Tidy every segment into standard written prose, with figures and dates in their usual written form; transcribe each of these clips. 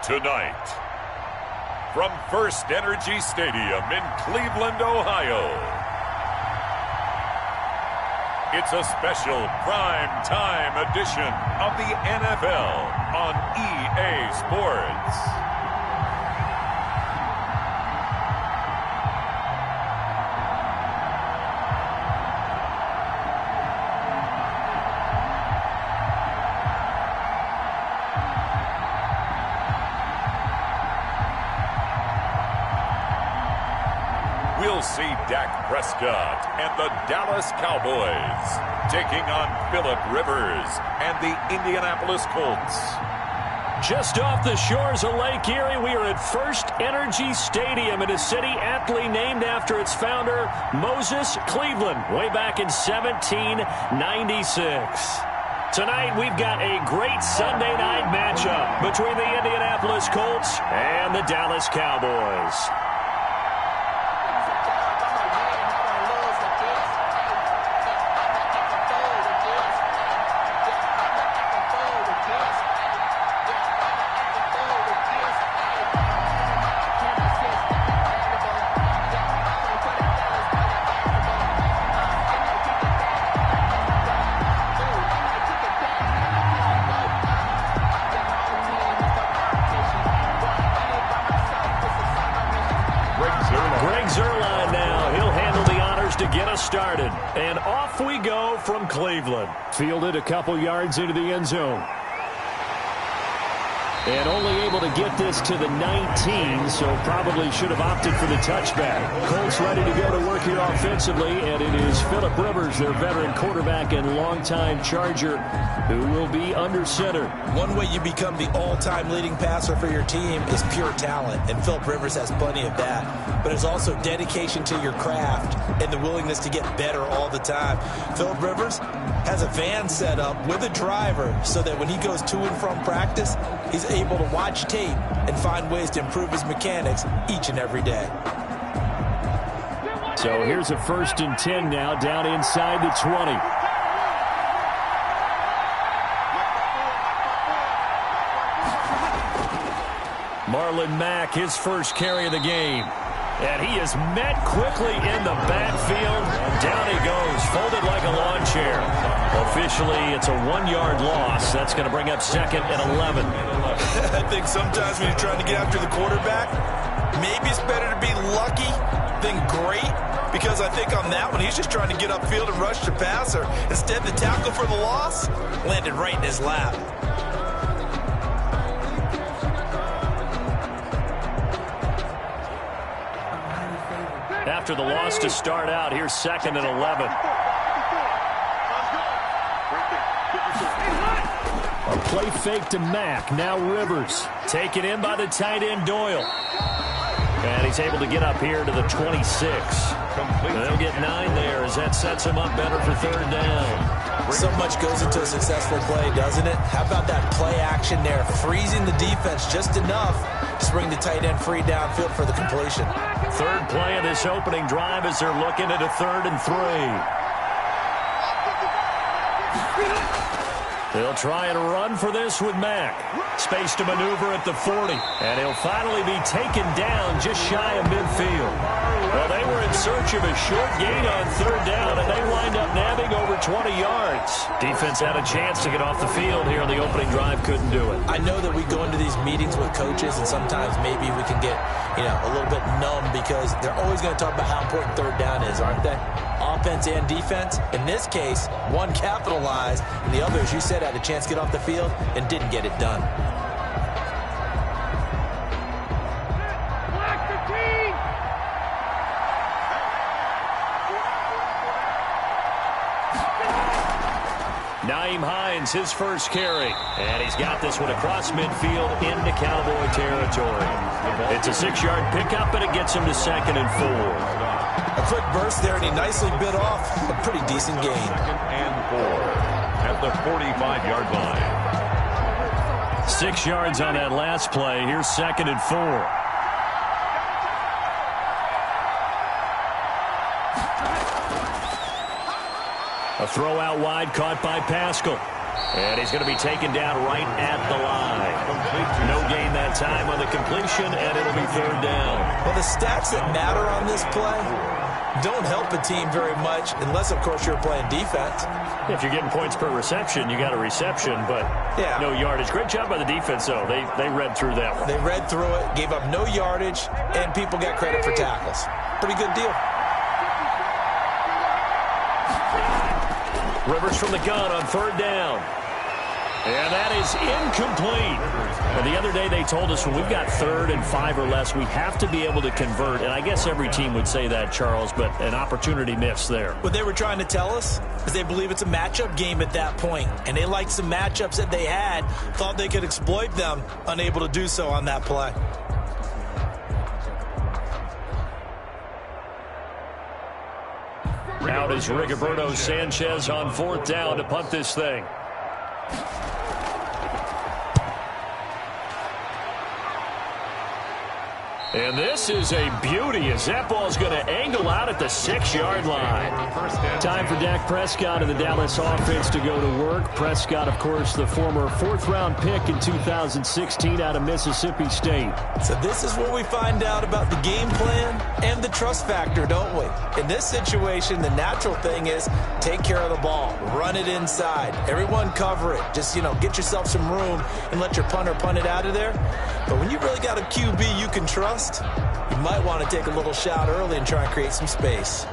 Tonight, from First Energy Stadium in Cleveland, Ohio, it's a special prime time edition of the NFL on EA Sports. We'll see Dak Prescott and the Dallas Cowboys taking on Phillip Rivers and the Indianapolis Colts. Just off the shores of Lake Erie, we are at First Energy Stadium in a city aptly named after its founder, Moses Cleveland, way back in 1796. Tonight, we've got a great Sunday night matchup between the Indianapolis Colts and the Dallas Cowboys. Started, and off we go from Cleveland. Fielded a couple yards into the end zone. And only able to get this to the 19, so probably should have opted for the touchback. Colts ready to go to work here offensively, and it is Phillip Rivers, their veteran quarterback and longtime Charger, who will be under center. One way you become the all-time leading passer for your team is pure talent, and Phillip Rivers has plenty of that. But it's also dedication to your craft and the willingness to get better all the time. Phillip Rivers has a van set up with a driver so that when he goes to and from practice, he's able to watch tape and find ways to improve his mechanics each and every day. So here's a 1st and 10 now, down inside the 20. Marlon Mack, his first carry of the game. And he is met quickly in the backfield. Down he goes, folded like a lawn chair. Officially, it's a 1-yard loss. That's going to bring up 2nd and 11. I think sometimes when you're trying to get after the quarterback, maybe it's better to be lucky than great. Because I think on that one, he's just trying to get upfield and rush the passer. Instead, the tackle for the loss landed right in his lap. After the loss to start out, here's 2nd and 11. A play fake to Mack. Now Rivers. Taken in by the tight end Doyle. And he's able to get up here to the 26. They'll get 9 there as that sets him up better for 3rd down. So much goes into a successful play, doesn't it? How about that play action there? Freezing the defense just enough to bring the tight end free downfield for the completion. 3rd play of this opening drive as they're looking at a 3rd and 3. They'll try and run for this with Mack. Space to maneuver at the 40. And he'll finally be taken down just shy of midfield. Well, they were in search of a short gain on 3rd down, and they wind up nabbing over 20 yards. Defense had a chance to get off the field here on the opening drive, couldn't do it. I know that we go into these meetings with coaches, and sometimes maybe we can get, a little bit numb because they're always going to talk about how important 3rd down is, aren't they? Offense and defense. In this case, one capitalized, and the other, as you said, had a chance to get off the field and didn't get it done. Nyheim Hines, his first carry. And he's got this one across midfield into Cowboy territory. It's a 6-yard pickup, and it gets him to 2nd and 4. A quick burst there, and he nicely bit off a pretty decent gain. 2nd and 4 at the 45-yard line. 6 yards on that last play. Here's 2nd and 4. A throw out wide caught by Pascal. And he's going to be taken down right at the line. No gain that time on the completion, and it'll be third down. Well, the stats that matter on this play don't help a team very much unless, of course, you're playing defense. If you're getting points per reception, you got a reception, but no yardage. Great job by the defense, though. They read through that one. They read through it, gave up no yardage, and people got credit for tackles. Pretty good deal. Rivers from the gun on third down. And that is incomplete. And the other day they told us when we've got 3rd and 5 or less, we have to be able to convert. And I guess every team would say that, Charles, but an opportunity missed there. What they were trying to tell us is they believe it's a matchup game at that point. And they liked some matchups that they had, thought they could exploit them, unable to do so on that play. Out is Rigoberto Sanchez on 4th down to punt this thing. And this is a beauty as that ball's going to angle out at the 6-yard line. Time for Dak Prescott and the Dallas offense to go to work. Prescott, of course, the former 4th-round pick in 2016 out of Mississippi State. So this is where we find out about the game plan and the trust factor, don't we? In this situation, the natural thing is take care of the ball. Run it inside. Everyone cover it. Just, get yourself some room and let your punter punt it out of there. But when you really got a QB you can trust, you might want to take a little shot early and try and create some space.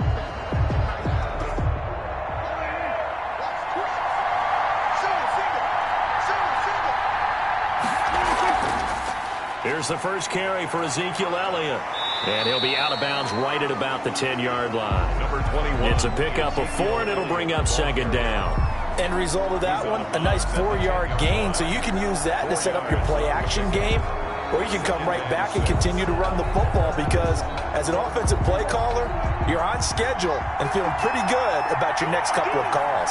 Here's the first carry for Ezekiel Elliott. And he'll be out of bounds right at about the 10-yard line. Number 21. It's a pickup of 4, and it'll bring up 2nd down. End result of that one, a nice 4-yard gain. So you can use that to set up your play-action game. Or you can come right back and continue to run the football because as an offensive play caller, you're on schedule and feeling pretty good about your next couple of calls.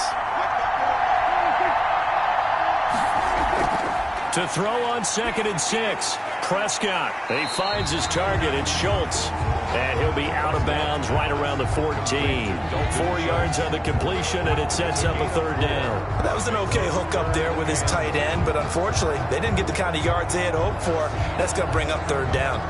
To throw on 2nd and 6, Prescott. He finds his target. It's Schultz. And he'll be out of bounds right around the 14. 4 yards on the completion, and it sets up a 3rd down. That was an okay hook up there with his tight end, but unfortunately, they didn't get the kind of yards they had hoped for. That's going to bring up 3rd down.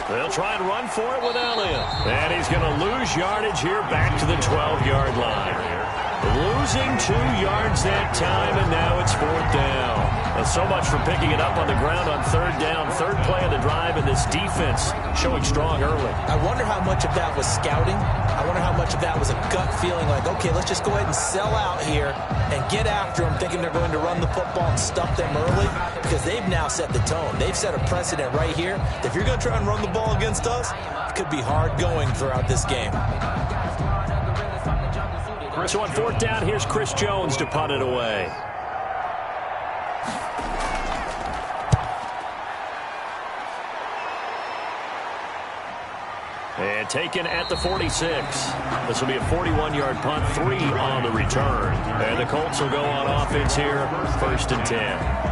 They'll try and run for it with Elliott. And he's going to lose yardage here back to the 12-yard line. Losing 2 yards that time, and now it's 4th down. And so much for picking it up on the ground on 3rd down. 3rd play of the drive, and this defense showing strong early. I wonder how much of that was scouting. I wonder how much of that was a gut feeling like, okay, let's just go ahead and sell out here and get after them, thinking they're going to run the football and stuff them early, because they've now set the tone. They've set a precedent right here. If you're going to try and run the ball against us, it could be hard going throughout this game. So on 4th down, here's Chris Jones to punt it away. And taken at the 46. This will be a 41-yard punt, 3 on the return. And the Colts will go on offense here, 1st and 10.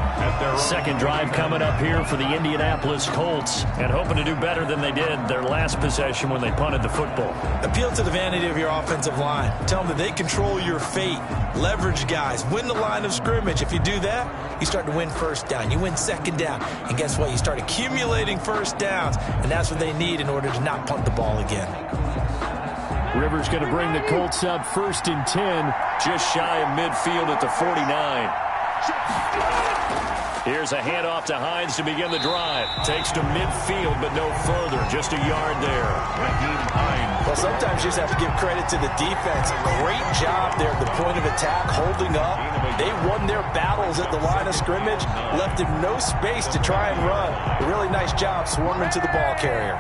Second drive coming up here for the Indianapolis Colts, and hoping to do better than they did their last possession when they punted the football. Appeal to the vanity of your offensive line. Tell them that they control your fate. Leverage guys. Win the line of scrimmage. If you do that, you start to win 1st down. You win 2nd down. And guess what? You start accumulating 1st downs, and that's what they need in order to not punt the ball again. Rivers going to bring the Colts up 1st and 10, just shy of midfield at the 49. Here's a handoff to Hines to begin the drive. Takes to midfield, but no further. Just a yard there. Well, sometimes you just have to give credit to the defense. Great job there at the point of attack, holding up. They won their battles at the line of scrimmage, left him no space to try and run. A really nice job swarming to the ball carrier.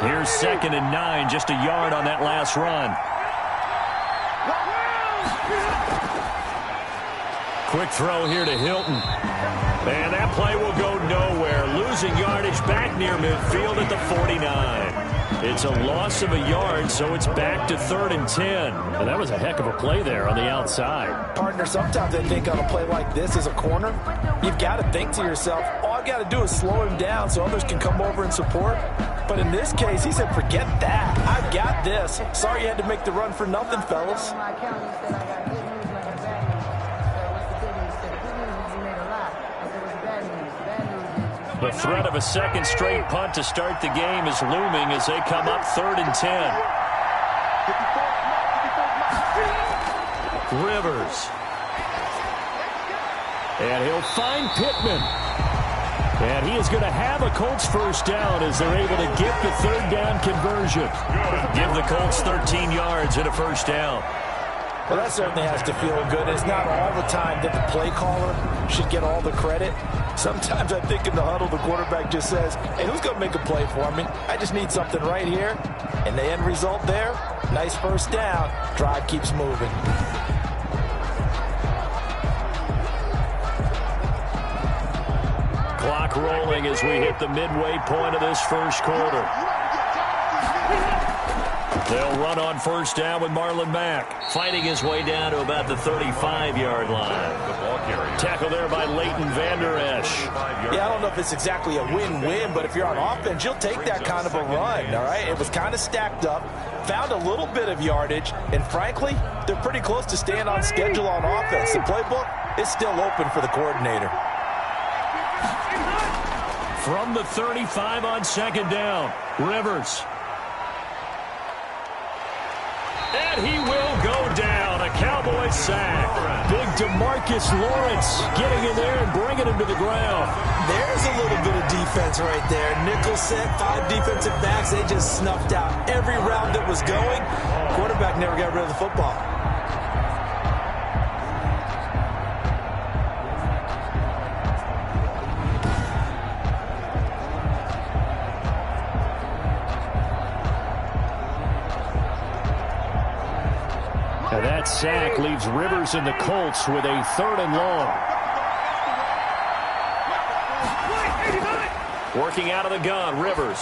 Here's 2nd and 9, just a yard on that last run. Quick throw here to Hilton. And that play will go nowhere. Losing yardage back near midfield at the 49. It's a loss of a yard, so it's back to 3rd and 10. And that was a heck of a play there on the outside. Partner, sometimes I think on a play like this as a corner, you've got to think to yourself, you got to do is slow him down so others can come over and support. But in this case, he said, forget that. I got this. Sorry you had to make the run for nothing, fellas. The threat of a second straight punt to start the game is looming as they come up 3rd and 10. Rivers. And he'll find Pittman. And he is going to have a Colts first down as they're able to get the 3rd down conversion. Give the Colts 13 yards and a first down. Well, that certainly has to feel good. It's not all the time that the play caller should get all the credit. Sometimes I think in the huddle, the quarterback just says, hey, who's going to make a play for me? I just need something right here. And the end result there, nice first down. Drive keeps moving. Clock rolling as we hit the midway point of this first quarter. They'll run on first down with Marlon Mack, fighting his way down to about the 35-yard line. Tackle there by Leighton Vander Esch. Yeah, I don't know if it's exactly a win-win, but if you're on offense, you'll take that kind of a run, all right? It was kind of stacked up, found a little bit of yardage, and frankly, they're pretty close to staying on schedule on offense. The playbook is still open for the coordinator. From the 35 on second down, Rivers. And he will go down. A Cowboys sack. Big DeMarcus Lawrence getting in there and bringing him to the ground. There's a little bit of defense right there. Nickel set, 5 defensive backs. They just snuffed out every route that was going. Quarterback never got rid of the football. And that sack leaves Rivers and the Colts with a 3rd and long. Working out of the gun, Rivers.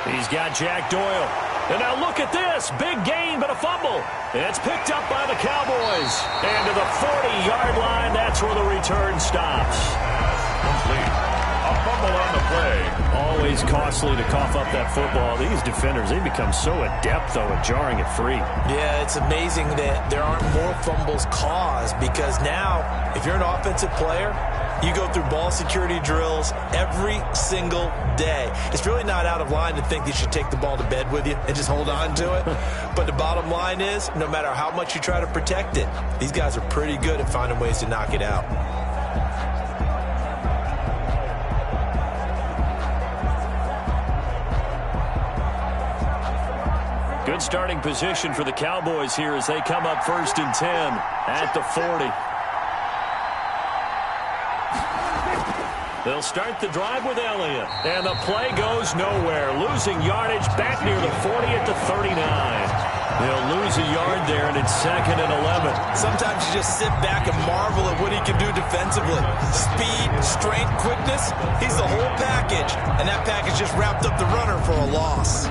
He's got Jack Doyle. And now look at this. Big gain, but a fumble. And it's picked up by the Cowboys. And to the 40-yard line, that's where the return stops. Complete. A fumble on the play. Always costly to cough up that football. These defenders, they become so adept, though, at jarring it free. Yeah, it's amazing that there aren't more fumbles caused because now, if you're an offensive player, you go through ball security drills every single day. It's really not out of line to think you should take the ball to bed with you and just hold on to it. But the bottom line is, no matter how much you try to protect it, these guys are pretty good at finding ways to knock it out. Good starting position for the Cowboys here as they come up 1st and 10 at the 40. They'll start the drive with Elliott. And the play goes nowhere. Losing yardage back near the 40 at the 39. They'll lose a yard there, and it's 2nd and 11. Sometimes you just sit back and marvel at what he can do defensively. Speed, strength, quickness, he's the whole package. And that package just wrapped up the runner for a loss.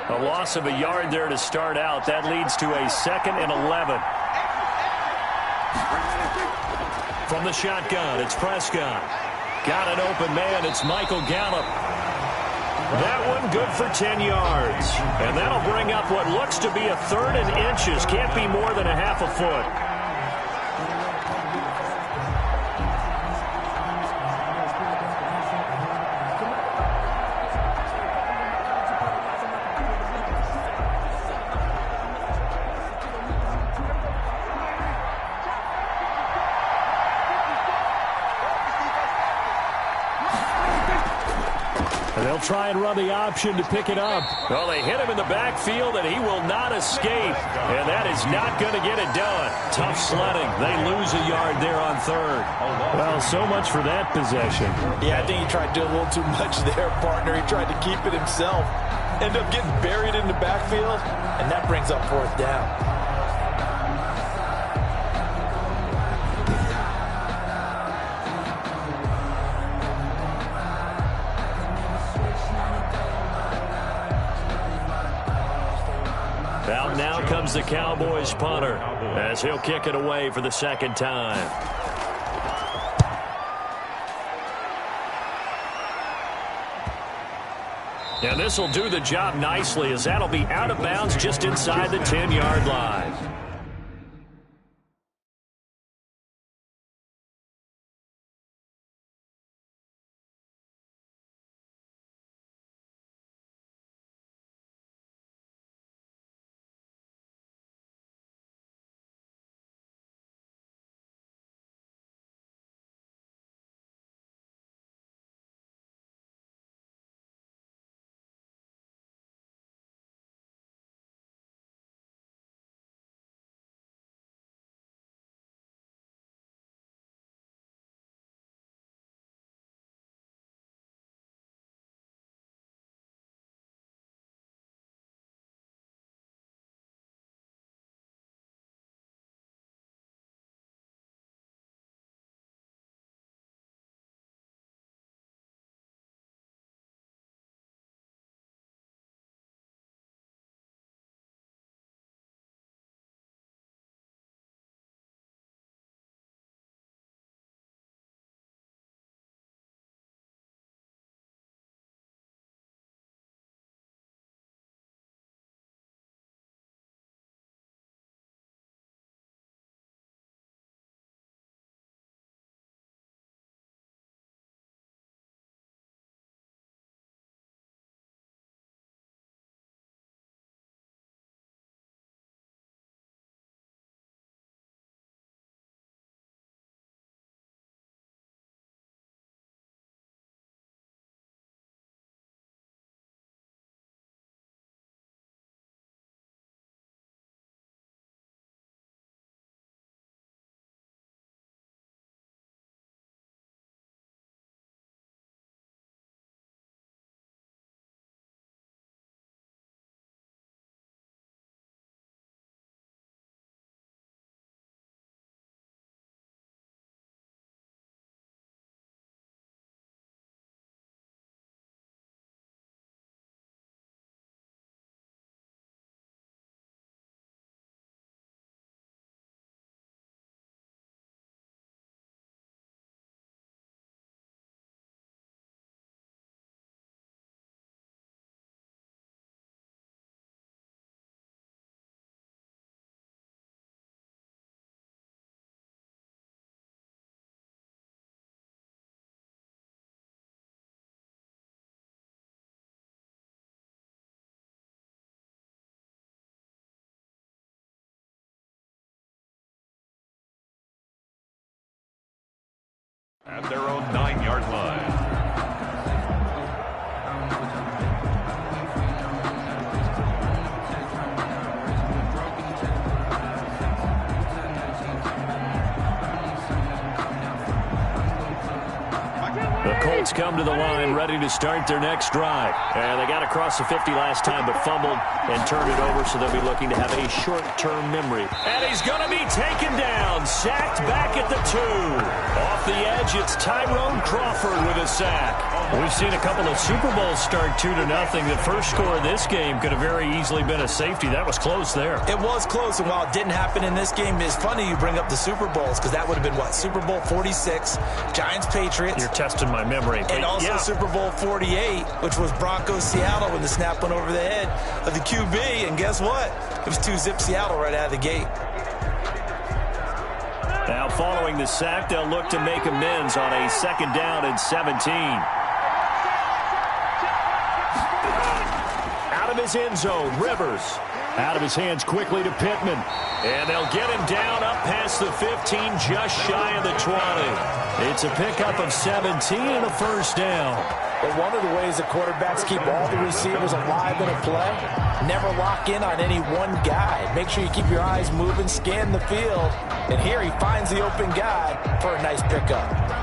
A loss of a yard there to start out. That leads to a 2nd and 11. From the shotgun, it's Prescott. Got an open man. It's Michael Gallup. That one good for 10 yards. And that'll bring up what looks to be a 3rd and inches. Can't be more than a half a foot. They'll try and run the option to pick it up. Well, they hit him in the backfield, and he will not escape. And that is not going to get it done. Tough sledding. They lose a yard there on 3rd. Well, so much for that possession. Yeah, I think he tried to do a little too much there, partner. He tried to keep it himself. Ended up getting buried in the backfield, and that brings up 4th down. Out now comes the Cowboys punter as he'll kick it away for the second time. And this will do the job nicely as that'll be out of bounds just inside the 10-yard line. At their own 9-yard line. The Colts come to the line ready to start their next drive. And they got across the 50 last time but fumbled and turned it over, so they'll be looking to have a short-term memory. And he's going to be taken down, sacked back at the 2. Off the edge, it's Tyrone Crawford with a sack. We've seen a couple of Super Bowls start 2-0. The first score of this game could have very easily been a safety. That was close there. It was close, and while it didn't happen in this game, it's funny you bring up the Super Bowls because that would have been, what, Super Bowl 46, Giants-Patriots. You're testing my memory. And also Super Bowl 48, which was Broncos-Seattle when the snap went over the head of the QB. And guess what? It was 2-zip Seattle right out of the gate. Now following the sack, they'll look to make amends on a 2nd down and 17. Out of his end zone, Rivers. Out of his hands quickly to Pittman. And they'll get him down up past the 15, just shy of the 20. It's a pickup of 17 and a first down. But one of the ways that quarterbacks keep all the receivers alive in a play, never lock in on any one guy. Make sure you keep your eyes moving, scan the field. And here he finds the open guy for a nice pickup.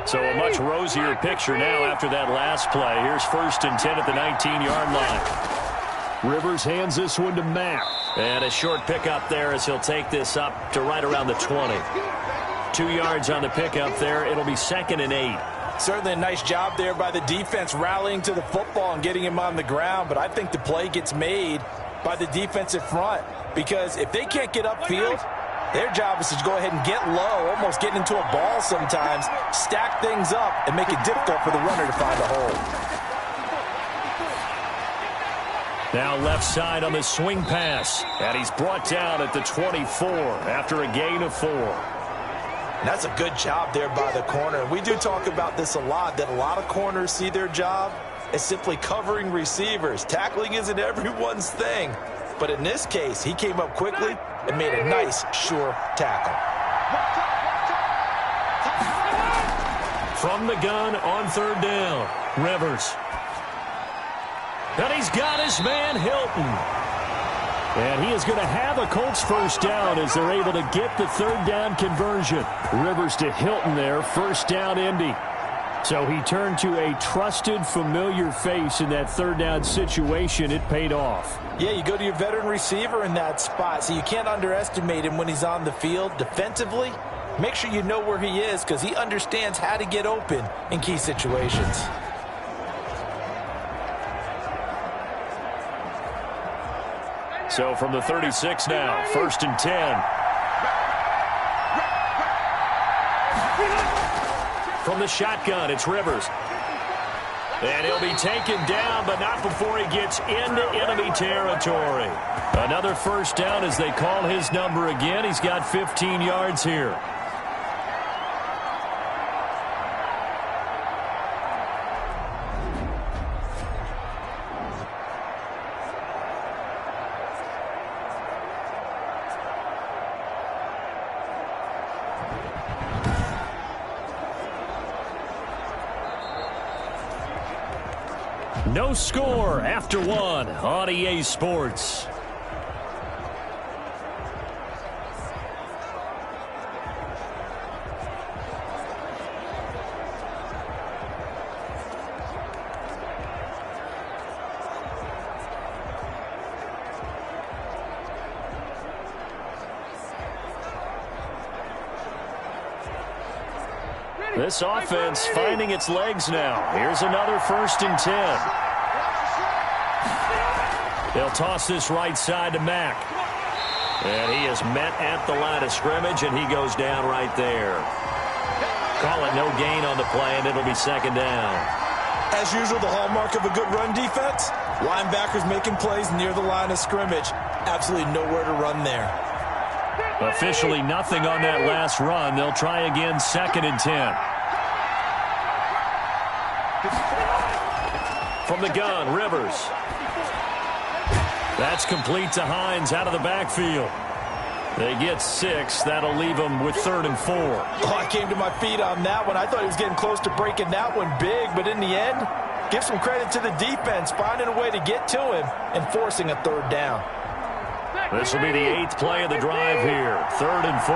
So a much rosier picture now after that last play. Here's 1st and 10 at the 19-yard line. Rivers hands this one to Mack. And a short pickup there as he'll take this up to right around the 20. 2 yards on the pickup there. It'll be 2nd and 8. Certainly a nice job there by the defense rallying to the football and getting him on the ground. But I think the play gets made by the defensive front. Because if they can't get upfield, their job is to go ahead and get low, almost get into a ball sometimes, stack things up, and make it difficult for the runner to find a hole. Now left side on the swing pass. And he's brought down at the 24 after a gain of 4. And that's a good job there by the corner. We do talk about this a lot, that a lot of corners see their job as simply covering receivers. Tackling isn't everyone's thing. But in this case, he came up quickly and made a nice, sure tackle. From the gun on 3rd down, Rivers. And he's got his man, Hilton. And he is going to have a Colts 1st down as they're able to get the 3rd down conversion. Rivers to Hilton there, 1st down Indy. So he turned to a trusted, familiar face in that 3rd down situation. It paid off. Yeah, you go to your veteran receiver in that spot, so you can't underestimate him when he's on the field. Defensively, make sure you know where he is because he understands how to get open in key situations. So from the 36 now, 1st and 10. From the shotgun, it's Rivers. And he'll be taken down, but not before he gets into enemy territory. Another 1st down as they call his number again. He's got 15 yards here. No score after 1 on EA Sports. This offense finding its legs now. Here's another 1st and 10. They'll toss this right side to Mack. And he is met at the line of scrimmage, and he goes down right there. Call it no gain on the play, and it'll be 2nd down. As usual, the hallmark of a good run defense, linebackers making plays near the line of scrimmage. Absolutely nowhere to run there. Officially nothing on that last run. They'll try again, 2nd and 10. From the gun, Rivers. That's complete to Hines out of the backfield. They get 6. That'll leave them with 3rd and 4. Oh, I came to my feet on that one. I thought he was getting close to breaking that one big, but in the end, give some credit to the defense, finding a way to get to him and forcing a 3rd down. This will be the 8th play of the drive here. 3rd and 4.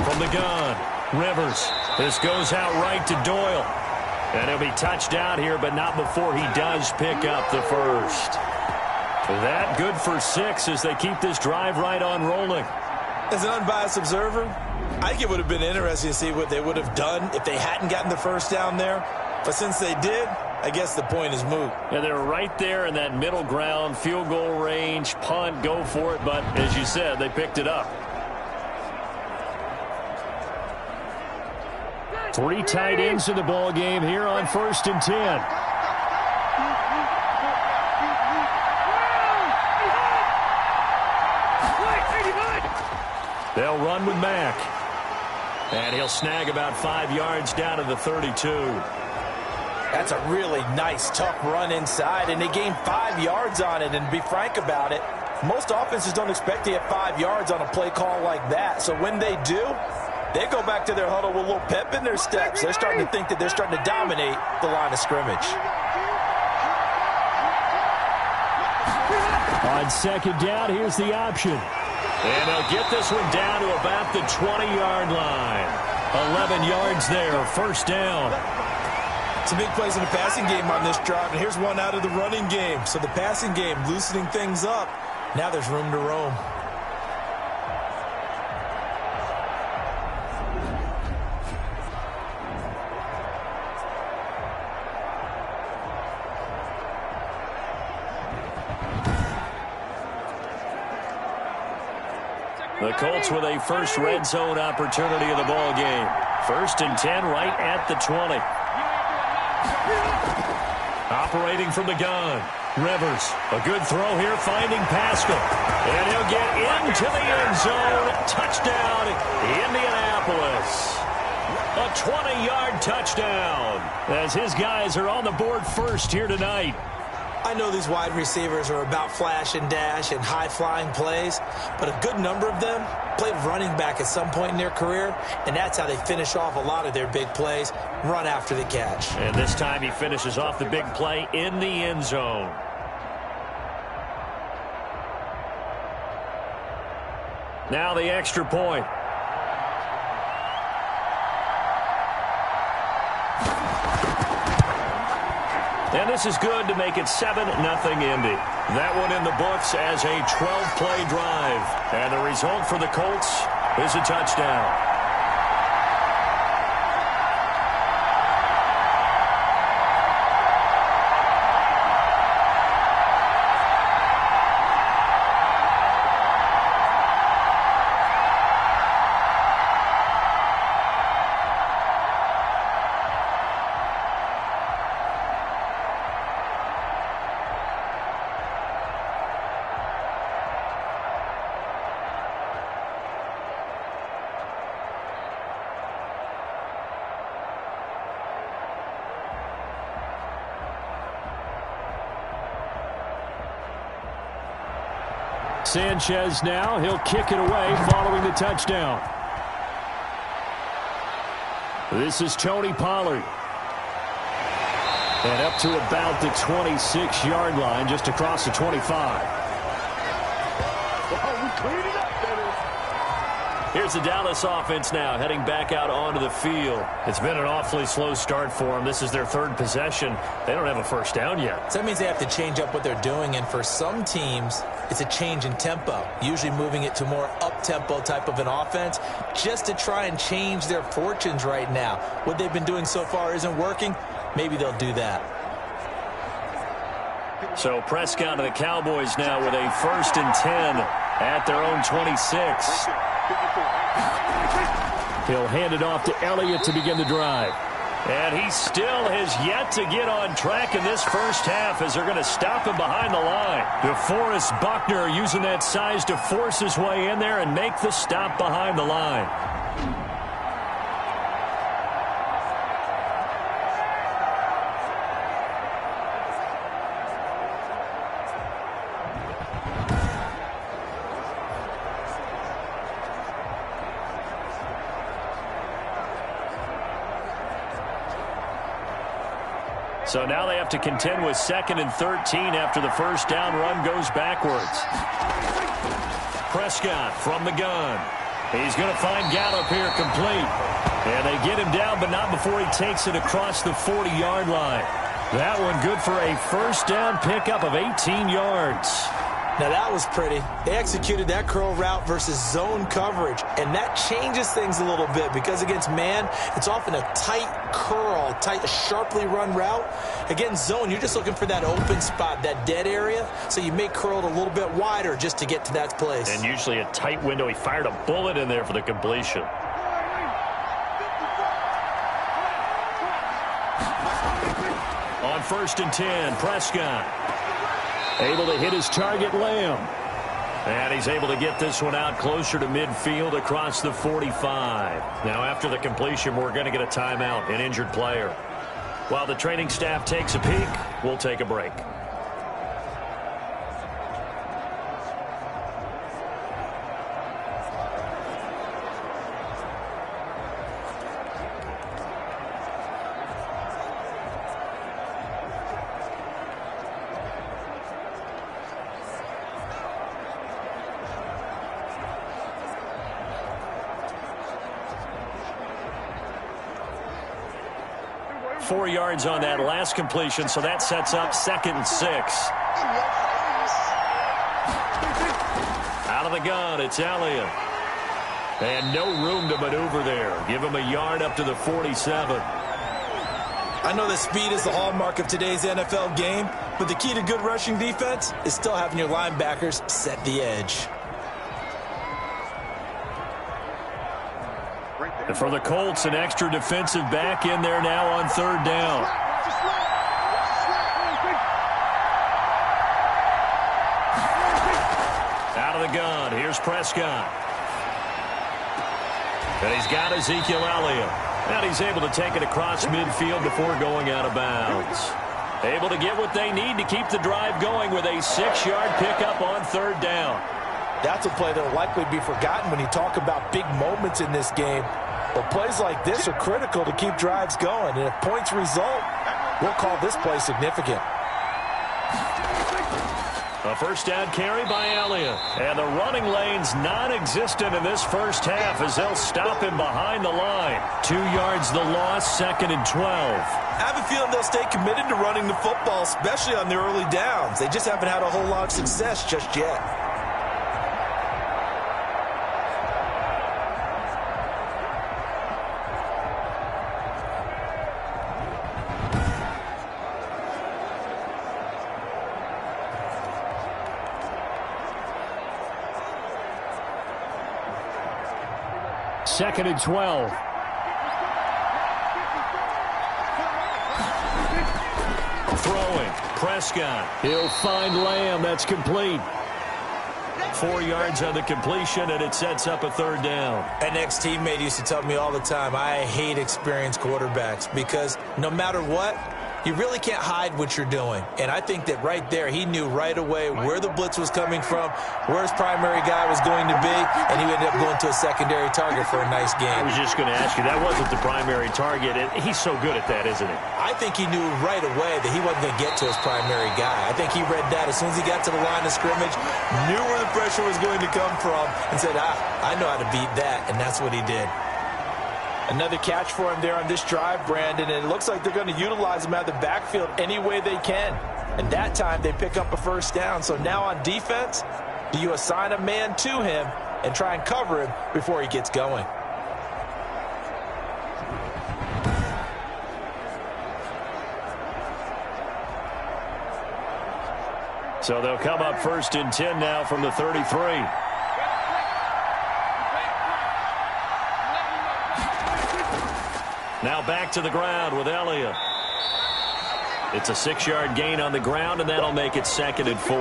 From the gun, Rivers. This goes out right to Doyle. And he'll be touched down here, but not before he does pick up the 1st. That good for 6 as they keep this drive right on rolling. As an unbiased observer, I think it would have been interesting to see what they would have done if they hadn't gotten the 1st down there. But since they did, I guess the point is moot. Yeah, they're right there in that middle ground, field goal range, punt, go for it. But as you said, they picked it up. 3 tight ends in the ball game here on 1st and 10. They'll run with Mack. And he'll snag about 5 yards down to the 32. That's a really nice, tough run inside, and they gained 5 yards on it. And to be frank about it, most offenses don't expect to get 5 yards on a play call like that. So when they do, they go back to their huddle with a little pep in their steps. They're starting to think that they're starting to dominate the line of scrimmage. On 2nd down, here's the option. And they'll get this one down to about the 20-yard line. 11 yards there, first down. Some big plays in the passing game on this drive, and here's one out of the running game. So the passing game loosening things up. Now there's room to roam. The Colts with a first red zone opportunity of the ball game. 1st and 10 right at the 20. Operating from the gun. Rivers, a good throw here, finding Pascal. And he'll get into the end zone. Touchdown, Indianapolis. A 20-yard touchdown as his guys are on the board first here tonight. I know these wide receivers are about flash and dash and high-flying plays, but a good number of them played running back at some point in their career, and that's how they finish off a lot of their big plays, run after the catch. And this time he finishes off the big play in the end zone. Now the extra point. And this is good to make it 7-0 Indy. That one in the books as a 12-play drive. And the result for the Colts is a touchdown. Sanchez now, he'll kick it away following the touchdown. This is Tony Pollard. And up to about the 26-yard line, just across the 25. We cleaned it up, baby. Here's the Dallas offense now, heading back out onto the field. It's been an awfully slow start for them. This is their 3rd possession. They don't have a first down yet. So that means they have to change up what they're doing, and for some teams, it's a change in tempo, usually moving it to more up-tempo type of an offense just to try and change their fortunes right now. What they've been doing so far isn't working. Maybe they'll do that. So Prescott of the Cowboys now with a 1st and 10 at their own 26. He'll hand it off to Elliott to begin the drive. And he still has yet to get on track in this first half as they're going to stop him behind the line. DeForest Buckner using that size to force his way in there and make the stop behind the line. So now they have to contend with 2nd and 13 after the first down run goes backwards. Prescott from the gun. He's going to find Gallup here complete. And they get him down, but not before he takes it across the 40-yard line. That one good for a first down pickup of 18 yards. Now that was pretty. They executed that curl route versus zone coverage, and that changes things a little bit because against man, it's often a tight curl, tight, sharply run route. Against zone, you're just looking for that open spot, that dead area, so you may curl it a little bit wider just to get to that place. And usually a tight window. He fired a bullet in there for the completion. On 1st and 10, Prescott. Able to hit his target, Lamb. And he's able to get this one out closer to midfield across the 45. Now, after the completion, we're going to get a timeout, an injured player. While the training staff takes a peek, we'll take a break. 4 yards on that last completion, so that sets up 2nd and 6. Out of the gun, it's Elliott. And no room to maneuver there. Give him a yard up to the 47. I know that speed is the hallmark of today's NFL game, but the key to good rushing defense is still having your linebackers set the edge. And for the Colts, an extra defensive back in there now on 3rd down. Out of the gun, here's Prescott. And he's got Ezekiel Elliott. And he's able to take it across midfield before going out of bounds. Able to get what they need to keep the drive going with a 6-yard pickup on 3rd down. That's a play that will likely be forgotten when you talk about big moments in this game. But plays like this are critical to keep drives going. And if points result, we'll call this play significant. A 1st down carry by Elliott. And the running lane's non-existent in this first half as they'll stop him behind the line. 2 yards the loss, 2nd and 12. I have a feeling they'll stay committed to running the football, especially on the early downs. They just haven't had a whole lot of success just yet. Second and 12. Throwing. Prescott. He'll find Lamb. That's complete. 4 yards on the completion, and it sets up a 3rd down. An ex-teammate used to tell me all the time, I hate experienced quarterbacks because no matter what, you really can't hide what you're doing. And I think that right there, he knew right away where the blitz was coming from, where his primary guy was going to be, and he ended up going to a secondary target for a nice game. I was just going to ask you, that wasn't the primary target. And he's so good at that, isn't he? I think he knew right away that he wasn't going to get to his primary guy. I think he read that as soon as he got to the line of scrimmage, knew where the pressure was going to come from, and said, I know how to beat that, and that's what he did. Another catch for him there on this drive, Brandon, and it looks like they're going to utilize him out of the backfield any way they can. And that time they pick up a 1st down. So now on defense, do you assign a man to him and try and cover him before he gets going? So they'll come up 1st and 10 now from the 33. Now back to the ground with Elliott. It's a 6-yard gain on the ground, and that'll make it 2nd and 4.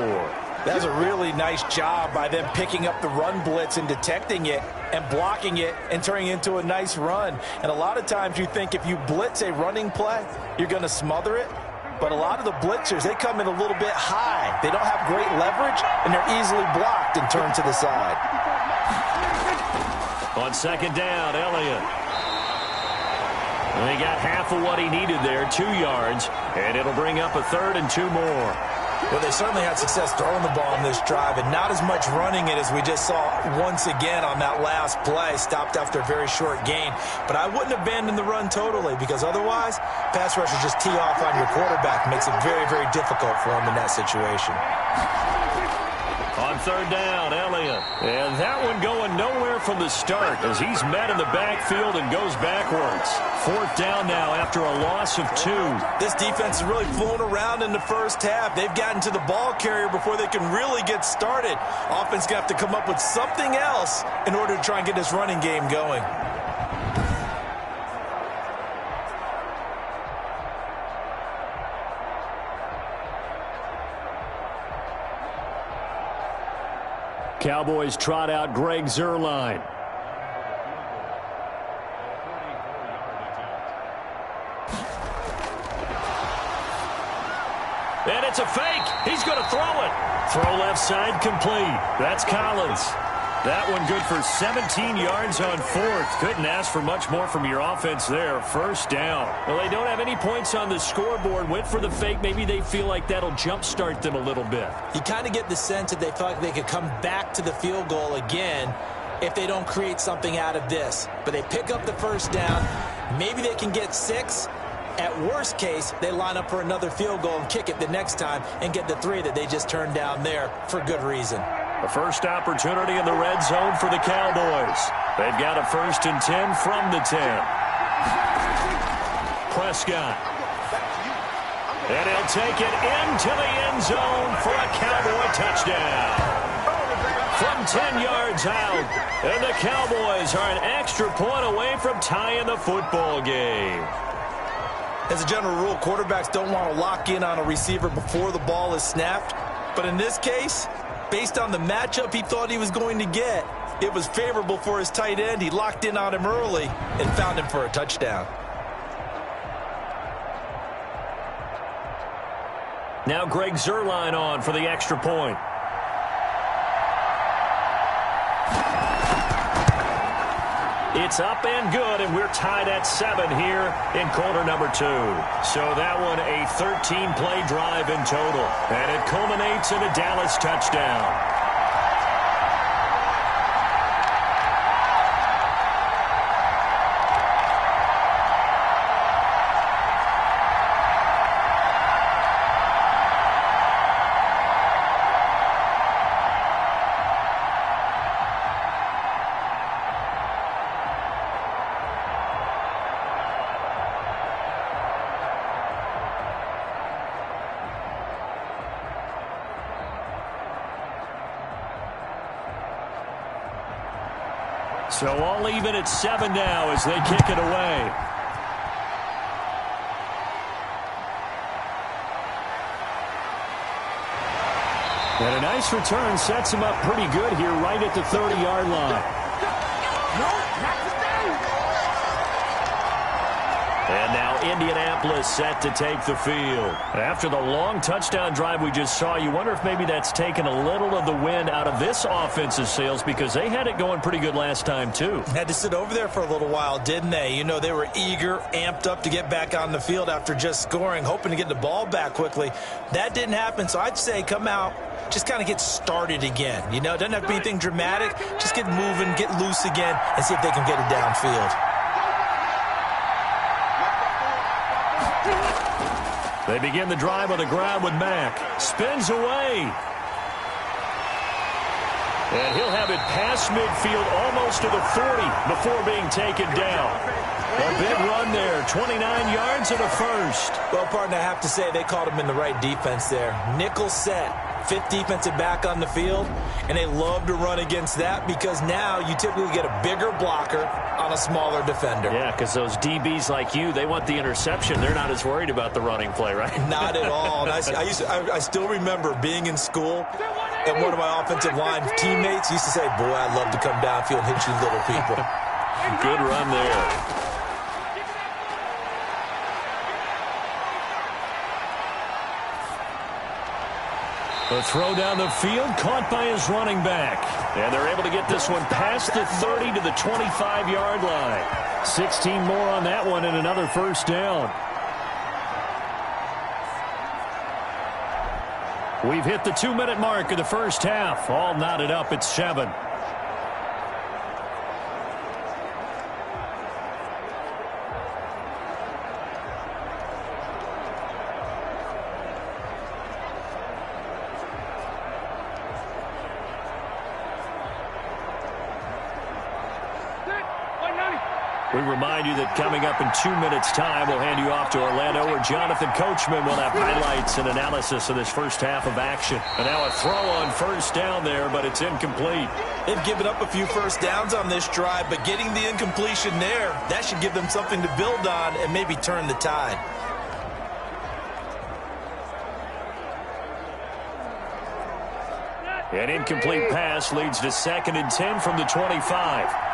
That's a really nice job by them picking up the run blitz and detecting it and blocking it and turning it into a nice run. And a lot of times you think if you blitz a running play, you're going to smother it. But a lot of the blitzers, they come in a little bit high. They don't have great leverage, and they're easily blocked and turned to the side. On 2nd down, Elliott. And he got half of what he needed there, 2 yards, and it'll bring up a 3rd and 2 more. Well, they certainly had success throwing the ball on this drive, and not as much running it as we just saw once again on that last play. Stopped after a very short gain. But I wouldn't abandon the run totally, because otherwise, pass rushers just tee off on your quarterback. Makes it very, very difficult for him in that situation. On 3rd down, Elliott. And that one going nowhere from the start as he's met in the backfield and goes backwards. 4th down now after a loss of 2. This defense is really flown around in the first half. They've gotten to the ball carrier before they can really get started. Offense going to have to come up with something else in order to try and get this running game going. Cowboys trot out Greg Zuerlein. And it's a fake. He's going to throw it. Throw left side complete. That's Collins. That one good for 17 yards on 4th. Couldn't ask for much more from your offense there. 1st down. Well, they don't have any points on the scoreboard. Went for the fake. Maybe they feel like that'll jumpstart them a little bit. You kind of get the sense that they felt like they could come back to the field goal again if they don't create something out of this. But they pick up the 1st down. Maybe they can get 6. At worst case, they line up for another field goal and kick it the next time and get the 3 that they just turned down there for good reason. The first opportunity in the red zone for the Cowboys. They've got a 1st and 10 from the 10. Prescott. And he'll take it into the end zone for a Cowboy touchdown. From 10 yards out, and the Cowboys are an extra point away from tying the football game. As a general rule, quarterbacks don't want to lock in on a receiver before the ball is snapped. But in this case, based on the matchup he thought he was going to get, it was favorable for his tight end. He locked in on him early and found him for a touchdown. Now Greg Zuerlein on for the extra point. It's up and good, and we're tied at 7 here in quarter number 2. So that one a 13-play drive in total, and it culminates in a Dallas touchdown. So all even at 7 now as they kick it away. And a nice return sets him up pretty good here right at the 30-yard line. And now Indianapolis set to take the field. After the long touchdown drive we just saw, you wonder if maybe that's taken a little of the wind out of this offense's sails, because they had it going pretty good last time too. Had to sit over there for a little while, didn't they? You know, they were eager, amped up to get back on the field after just scoring, hoping to get the ball back quickly. That didn't happen, so I'd say come out, just kind of get started again. You know, it doesn't have to be anything dramatic. Just get moving, get loose again, and see if they can get it downfield. They begin the drive on the ground with Mack. Spins away. And he'll have it past midfield almost to the 40 before being taken down. A big run there, 29 yards and a first. Well, partner, I have to say they called him in the right defense there. Nickel set, 5th defensive back on the field, and they love to run against that because now you typically get a bigger blocker on a smaller defender. Yeah, because those DBs like you, they want the interception. They're not as worried about the running play, right? Not at all. And I still remember being in school, and one of my offensive line teammates used to say, boy, I'd love to come downfield and hit you little people. Good run there. The throw down the field, caught by his running back. And they're able to get this one past the 30 to the 25-yard line. 16 more on that one and another first down. We've hit the 2-minute mark of the first half. All knotted up at 7. We remind you that coming up in 2 minutes' time, we'll hand you off to Orlando, where Jonathan Coachman will have highlights and analysis of this first half of action. And now a throw on first down there, but it's incomplete. They've given up a few first downs on this drive, but getting the incompletion there, that should give them something to build on and maybe turn the tide. An incomplete pass leads to 2nd and 10 from the 25.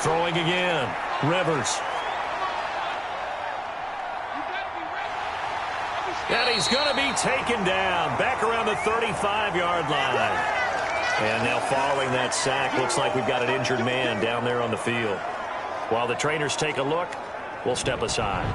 Throwing again, Rivers. And he's going to be taken down back around the 35-yard line. And now following that sack, looks like we've got an injured man down there on the field. While the trainers take a look, we'll step aside.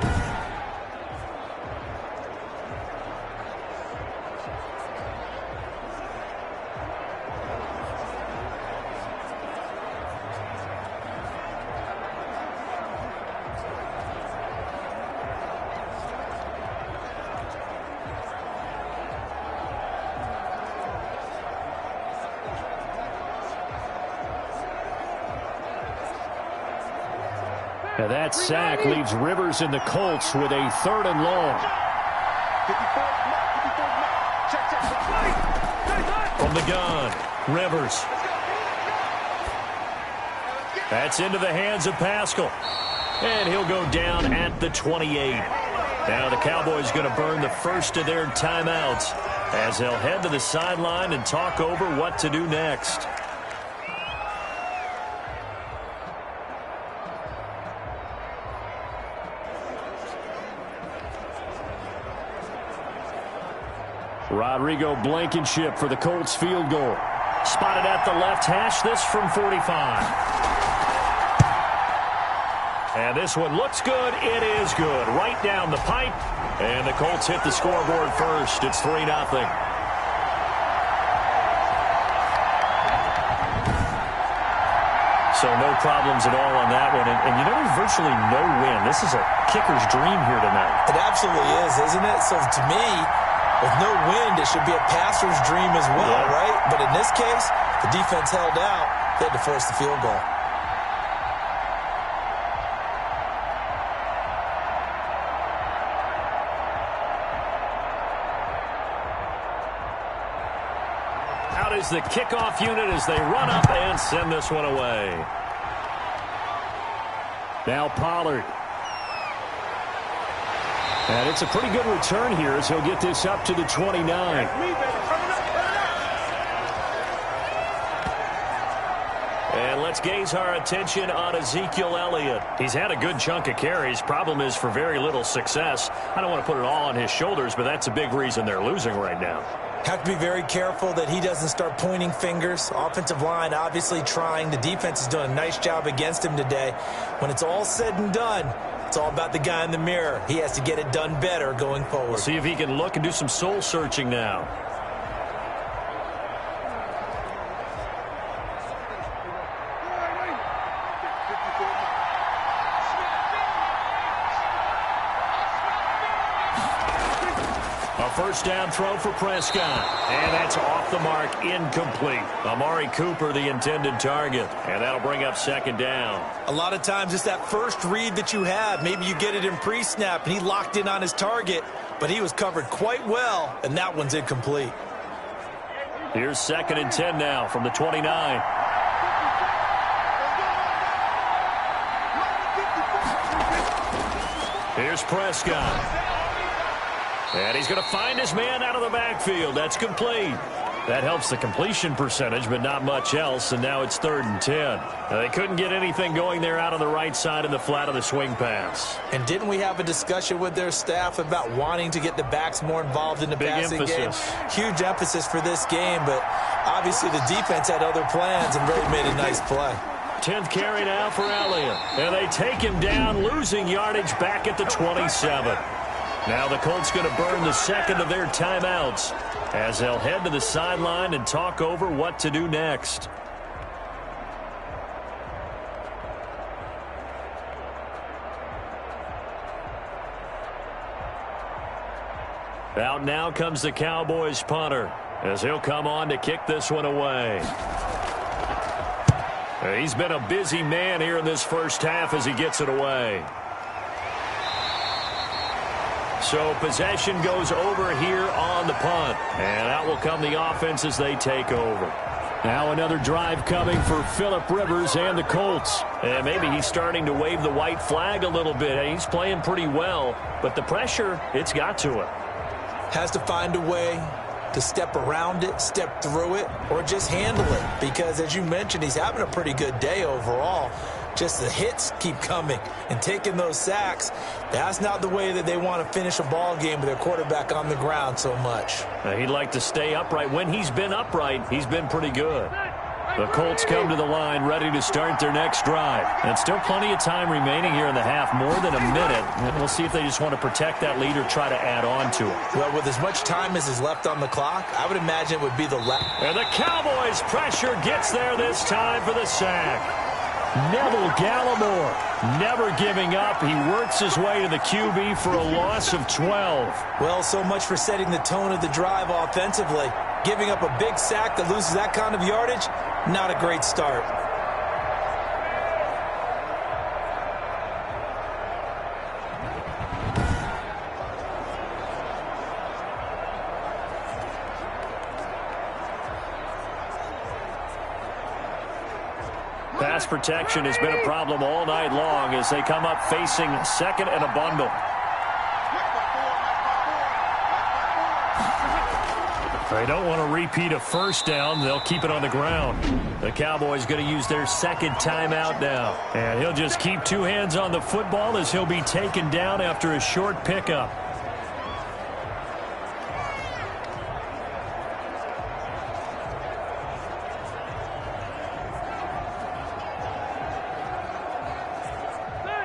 And that sack leaves Rivers and the Colts with a 3rd and long. From the gun, Rivers. That's into the hands of Pascal. And he'll go down at the 28. Now the Cowboys going to burn the first of their timeouts as they'll head to the sideline and talk over what to do next. Rodrigo Blankenship for the Colts field goal. Spotted at the left hash, this from 45. And this one looks good. It is good. Right down the pipe. And the Colts hit the scoreboard first. It's 3-0. So no problems at all on that one. And you know, there's virtually no win. This is a kicker's dream here tonight. It absolutely is, isn't it? So to me, with no wind, it should be a passer's dream as well, right? But in this case, the defense held out. They had to force the field goal. Out is the kickoff unit as they run up and send this one away. Now Pollard. And it's a pretty good return here as he'll get this up to the 29. And let's gaze our attention on Ezekiel Elliott. He's had a good chunk of carries. Problem is for very little success. I don't want to put it all on his shoulders, but that's a big reason they're losing right now. Have to be very careful that he doesn't start pointing fingers. Offensive line obviously trying. The defense is doing a nice job against him today. When it's all said and done, it's all about the guy in the mirror. He has to get it done better going forward. We'll see if he can look and do some soul searching now. First down throw for Prescott. And that's off the mark, incomplete. Amari Cooper, the intended target. And that'll bring up 2nd down. A lot of times it's that first read that you have. Maybe you get it in pre-snap, and he locked in on his target, but he was covered quite well, and that one's incomplete. Here's 2nd and 10 now from the 29. Here's Prescott. And he's going to find his man out of the backfield. That's complete. That helps the completion percentage, but not much else. And now it's 3rd and 10. Now, they couldn't get anything going there out on the right side in the flat of the swing pass. And didn't we have a discussion with their staff about wanting to get the backs more involved in the passing game? Huge emphasis for this game, but obviously the defense had other plans and really made a nice play. 10th carry now for Elliott. And they take him down, losing yardage back at the 27. Now the Colts going to burn the 2nd of their timeouts as they'll head to the sideline and talk over what to do next. Out now comes the Cowboys punter as he'll come on to kick this one away. He's been a busy man here in this first half as he gets it away. So possession goes over here on the punt. And out will come the offense as they take over. Now another drive coming for Phillip Rivers and the Colts. And maybe he's starting to wave the white flag a little bit. He's playing pretty well, but the pressure, it's got to him. Has to find a way to step around it, step through it, or just handle it. Because as you mentioned, he's having a pretty good day overall. Just the hits keep coming and taking those sacks. That's not the way that they want to finish a ball game with their quarterback on the ground so much. He'd like to stay upright. When he's been upright, he's been pretty good. The Colts come to the line ready to start their next drive. And still plenty of time remaining here in the half, more than a minute. And we'll see if they just want to protect that lead or try to add on to it. Well, with as much time as is left on the clock, I would imagine it would be the last. And the Cowboys pressure gets there this time for the sack. Neville Gallimore never giving up. He works his way to the QB for a loss of 12. Well, so much for setting the tone of the drive offensively. Giving up a big sack that loses that kind of yardage, not a great start. pass protection has been a problem all night long as they come up facing second and a bundle. They don't want to repeat a first down. They'll keep it on the ground. The Cowboys going to use their second timeout now. And he'll just keep two hands on the football as he'll be taken down after a short pickup.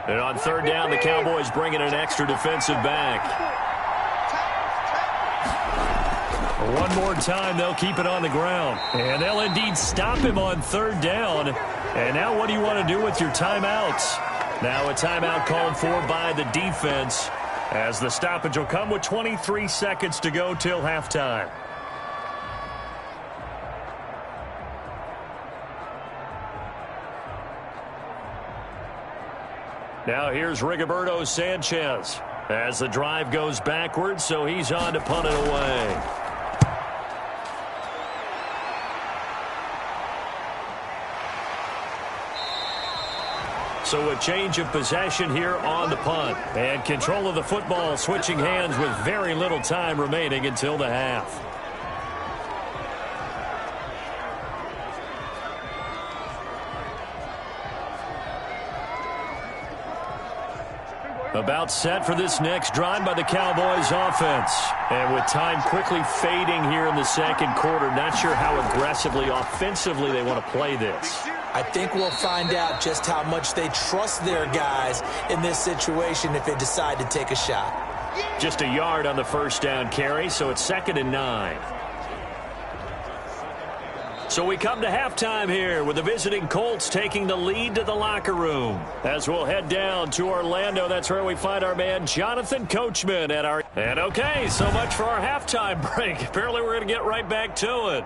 And on third down, the Cowboys bring in an extra defensive back. One more time, they'll keep it on the ground. And they'll indeed stop him on third down. And now what do you want to do with your timeouts? Now a timeout called for by the defense as the stoppage will come with 23 seconds to go till halftime. Now here's Rigoberto Sanchez as the drive goes backwards, so he's on to punt it away. So a change of possession here on the punt. And control of the football switching hands with very little time remaining until the half. About set for this next drive by the Cowboys offense. And with time quickly fading here in the second quarter, not sure how aggressively, offensively they want to play this. I think we'll find out just how much they trust their guys in this situation if they decide to take a shot. Just a yard on the first down carry, so it's 2nd and 9. So we come to halftime here with the visiting Colts taking the lead to the locker room. As we'll head down to Orlando, that's where we find our man Jonathan Coachman at our... And okay, so much for our halftime break. Apparently we're going to get right back to it.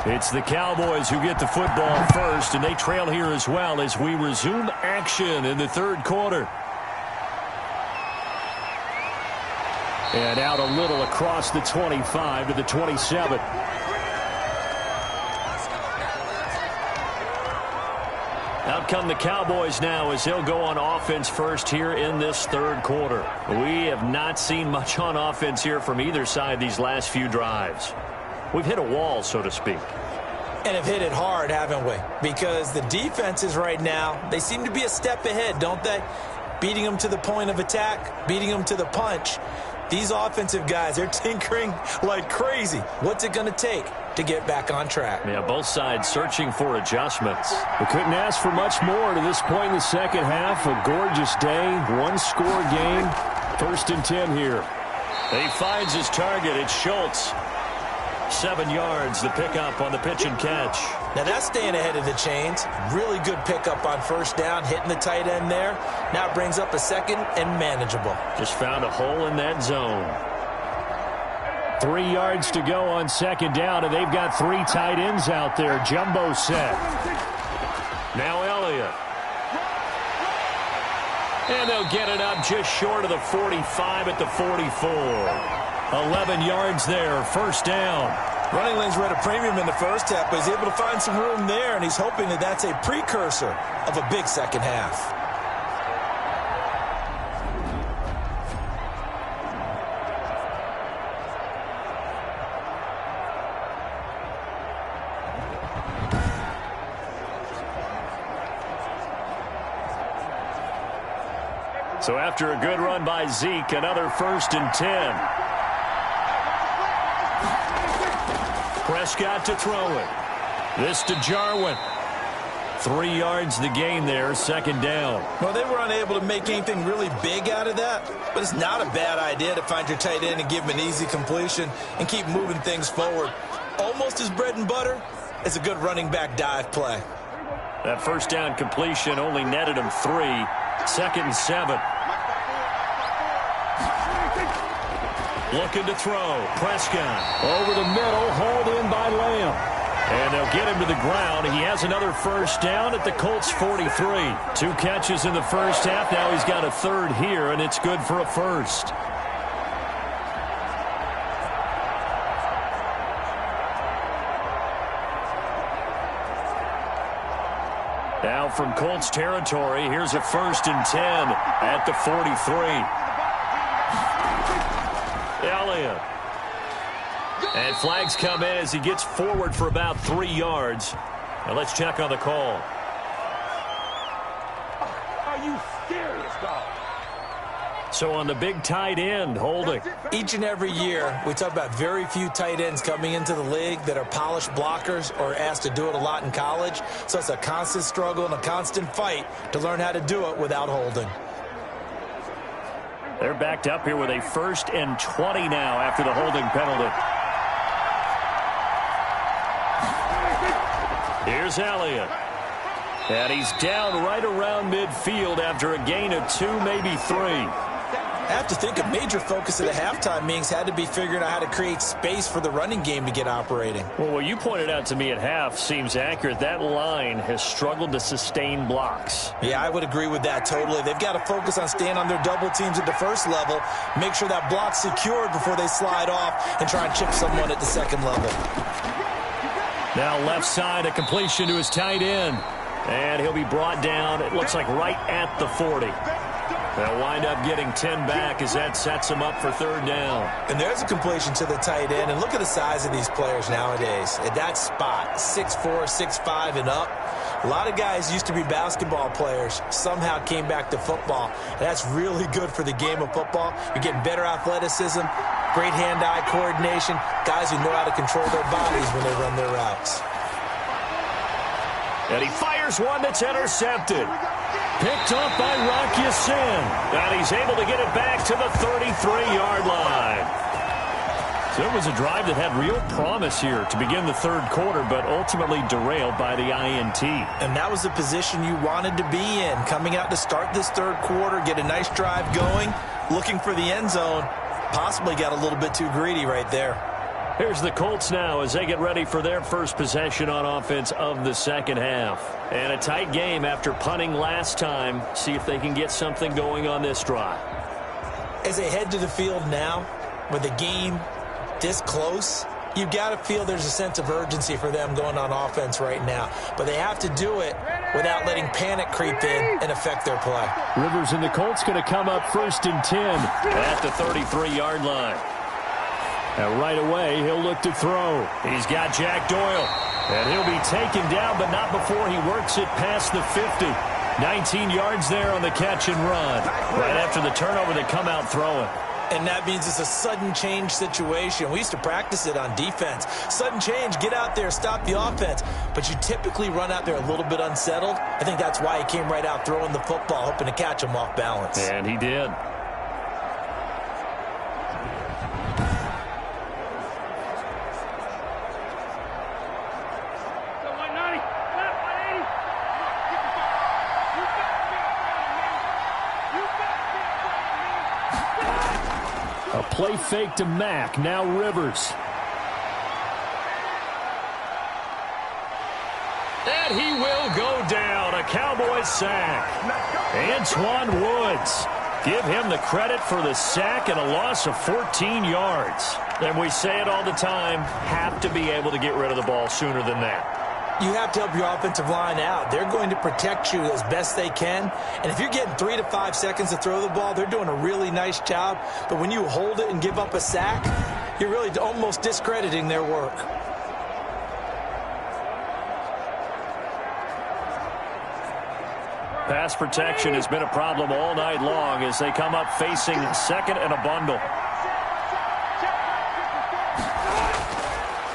It's the Cowboys who get the football first, and they trail here as well as we resume action in the third quarter. And out a little across the 25 to the 27. Out come the Cowboys now as they'll go on offense first here in this third quarter. We have not seen much on offense here from either side these last few drives. We've hit a wall, so to speak. And have hit it hard, haven't we? Because the defenses right now, they seem to be a step ahead, don't they? Beating them to the point of attack, beating them to the punch. These offensive guys, they're tinkering like crazy. What's it going to take to get back on track? Yeah, both sides searching for adjustments. We couldn't ask for much more to this point in the second half. A gorgeous day, one-score game. 1st and 10 here. He finds his target. It's Schultz. 7 yards, the pickup on the pitch and catch. Now that's staying ahead of the chains. Really good pickup on first down, hitting the tight end there. Now it brings up a second and manageable. Just found a hole in that zone. 3 yards to go on second down, and they've got 3 tight ends out there. Jumbo set. Now Elliott. And they'll get it up just short of the 45 at the 44. 11 yards there, first down. Running lanes were at a premium in the first half, but he's able to find some room there, and he's hoping that that's a precursor of a big second half. So after a good run by Zeke, another 1st and 10. Prescott to throw it. This to Jarwin. 3 yards the gain there, second down. Well, they were unable to make anything really big out of that, but it's not a bad idea to find your tight end and give him an easy completion and keep moving things forward. Almost as bread and butter as a good running back dive play. That first down completion only netted him 3. 2nd and 7. Looking to throw. Prescott over the middle, hauled in by Lamb. And they'll get him to the ground. He has another first down at the Colts 43. 2 catches in the first half. Now he's got a third here, and it's good for a first. Now from Colts territory, here's a 1st and 10 at the 43. Elliott. And flags come in as he gets forward for about 3 yards. Now let's check on the call. Are you serious, dog? So on the big tight end, holding. Each and every year, we talk about very few tight ends coming into the league that are polished blockers or asked to do it a lot in college. So it's a constant struggle and a constant fight to learn how to do it without holding. They're backed up here with a 1st and 20 now after the holding penalty. Here's Elliott. And he's down right around midfield after a gain of 2, maybe 3. I have to think a major focus at the halftime meetings had to be figuring out how to create space for the running game to get operating. Well, what you pointed out to me at half seems accurate. That line has struggled to sustain blocks. Yeah, I would agree with that totally. They've got to focus on staying on their double teams at the first level, make sure that block's secured before they slide off and try and chip someone at the second level. Now left side, a completion to his tight end. And he'll be brought down, it looks like right at the 40. They'll wind up getting 10 back as that sets him up for 3rd down. And there's a completion to the tight end. And look at the size of these players nowadays. At that spot, 6'4", 6'5", and up. A lot of guys used to be basketball players, somehow came back to football. And that's really good for the game of football. You're getting better athleticism, great hand-eye coordination, guys who know how to control their bodies when they run their routes. And he fires one that's intercepted. Picked up by Rock Ya-Sin. And he's able to get it back to the 33-yard line. So it was a drive that had real promise here to begin the 3rd quarter, but ultimately derailed by the INT. And that was the position you wanted to be in, coming out to start this 3rd quarter, get a nice drive going, looking for the end zone. Possibly got a little bit too greedy right there. Here's the Colts now as they get ready for their first possession on offense of the 2nd half. And a tight game after punting last time. See if they can get something going on this drive. As they head to the field now, with the game this close, you've got to feel there's a sense of urgency for them going on offense right now. But they have to do it without letting panic creep in and affect their play. Rivers and the Colts going to come up 1st and 10 at the 33-yard line. And right away, he'll look to throw. He's got Jack Doyle. And he'll be taken down, but not before he works it past the 50. 19 yards there on the catch and run. Right after the turnover, they come out throwing. And that means it's a sudden change situation. We used to practice it on defense. Sudden change, get out there, stop the offense. But you typically run out there a little bit unsettled. I think that's why he came right out throwing the football, hoping to catch him off balance. And he did. A play fake to Mack. Now Rivers. And he will go down. A Cowboys sack. Antoine Woods. Give him the credit for the sack and a loss of 14 yards. And we say it all the time, have to be able to get rid of the ball sooner than that. You have to help your offensive line out. They're going to protect you as best they can. And if you're getting 3 to 5 seconds to throw the ball, they're doing a really nice job. But when you hold it and give up a sack, you're really almost discrediting their work. Pass protection has been a problem all night long as they come up facing 2nd and a bundle.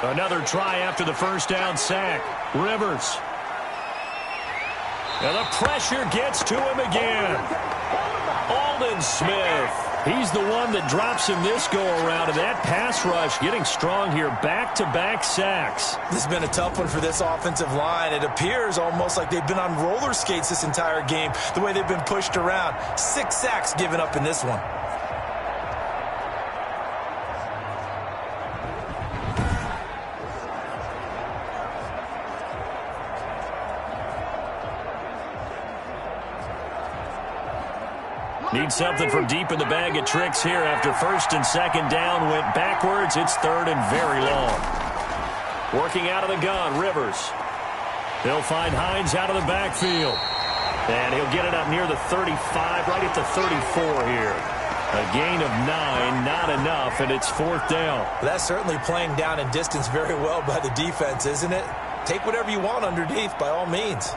Another try after the first down sack. Rivers. And the pressure gets to him again. Aldon Smith. He's the one that drops him this go-around, and that pass rush getting strong here. Back-to-back sacks. This has been a tough one for this offensive line. It appears almost like they've been on roller skates this entire game, the way they've been pushed around. 6 sacks given up in this one. Need something from deep in the bag of tricks here after first and second down went backwards. It's third and very long. Working out of the gun, Rivers. They'll find Hines out of the backfield. And he'll get it up near the 35, right at the 34 here. A gain of 9, not enough, and it's fourth down. That's certainly playing down in distance very well by the defense, isn't it? Take whatever you want underneath, by all means.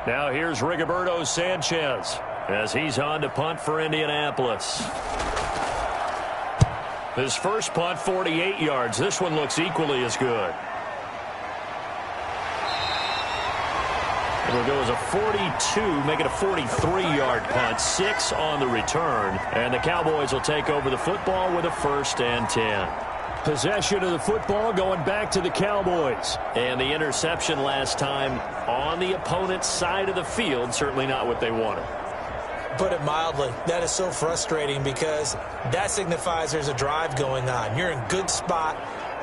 Now here's Rigoberto Sanchez as he's on to punt for Indianapolis. His first punt, 48 yards. This one looks equally as good. It'll go as a 42, make it a 43-yard punt, 6 on the return. And the Cowboys will take over the football with a 1st and 10. Possession of the football going back to the Cowboys. And the interception last time on the opponent's side of the field, certainly not what they wanted. Put it mildly, that is so frustrating because that signifies there's a drive going on. You're in good spot,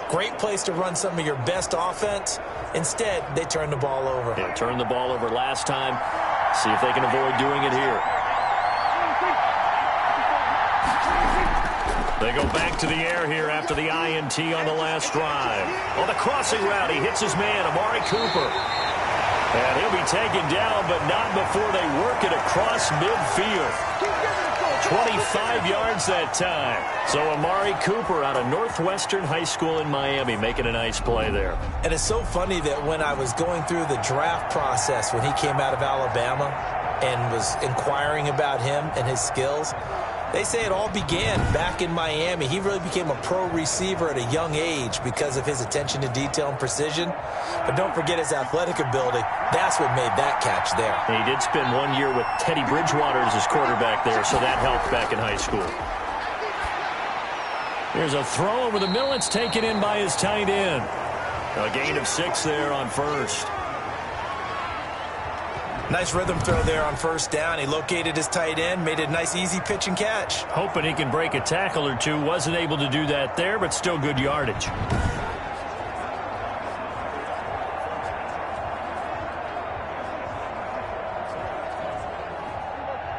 great place to run some of your best offense. Instead, they turn the ball over. Yeah, turned the ball over last time. See if they can avoid doing it here. They go back to the air here after the INT on the last drive. On the crossing route, he hits his man, Amari Cooper. And he'll be taken down, but not before they work it across midfield. 25 yards that time. So Amari Cooper out of Northwestern High School in Miami making a nice play there. And it's so funny that when I was going through the draft process when he came out of Alabama and was inquiring about him and his skills, they say it all began back in Miami. He really became a pro receiver at a young age because of his attention to detail and precision. But don't forget his athletic ability. That's what made that catch there. He did spend 1 year with Teddy Bridgewater as his quarterback there, so that helped back in high school. Here's a throw over the middle. It's taken in by his tight end. A gain of 6 there on first. Nice rhythm throw there on first down. He located his tight end, made it a nice easy pitch and catch. Hoping he can break a tackle or two. Wasn't able to do that there, but still good yardage.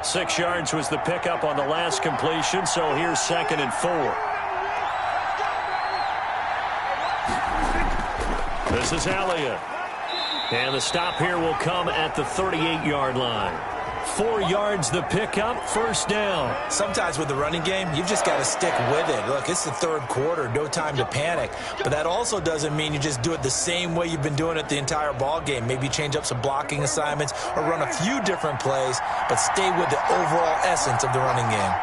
Six yards was the pickup on the last completion, so here's 2nd and 4. This is Elliott. And the stop here will come at the 38-yard line. 4 yards the pickup, first down. Sometimes with the running game, you've just got to stick with it. Look, it's the third quarter, no time to panic. But that also doesn't mean you just do it the same way you've been doing it the entire ball game. Maybe change up some blocking assignments or run a few different plays, but stay with the overall essence of the running game.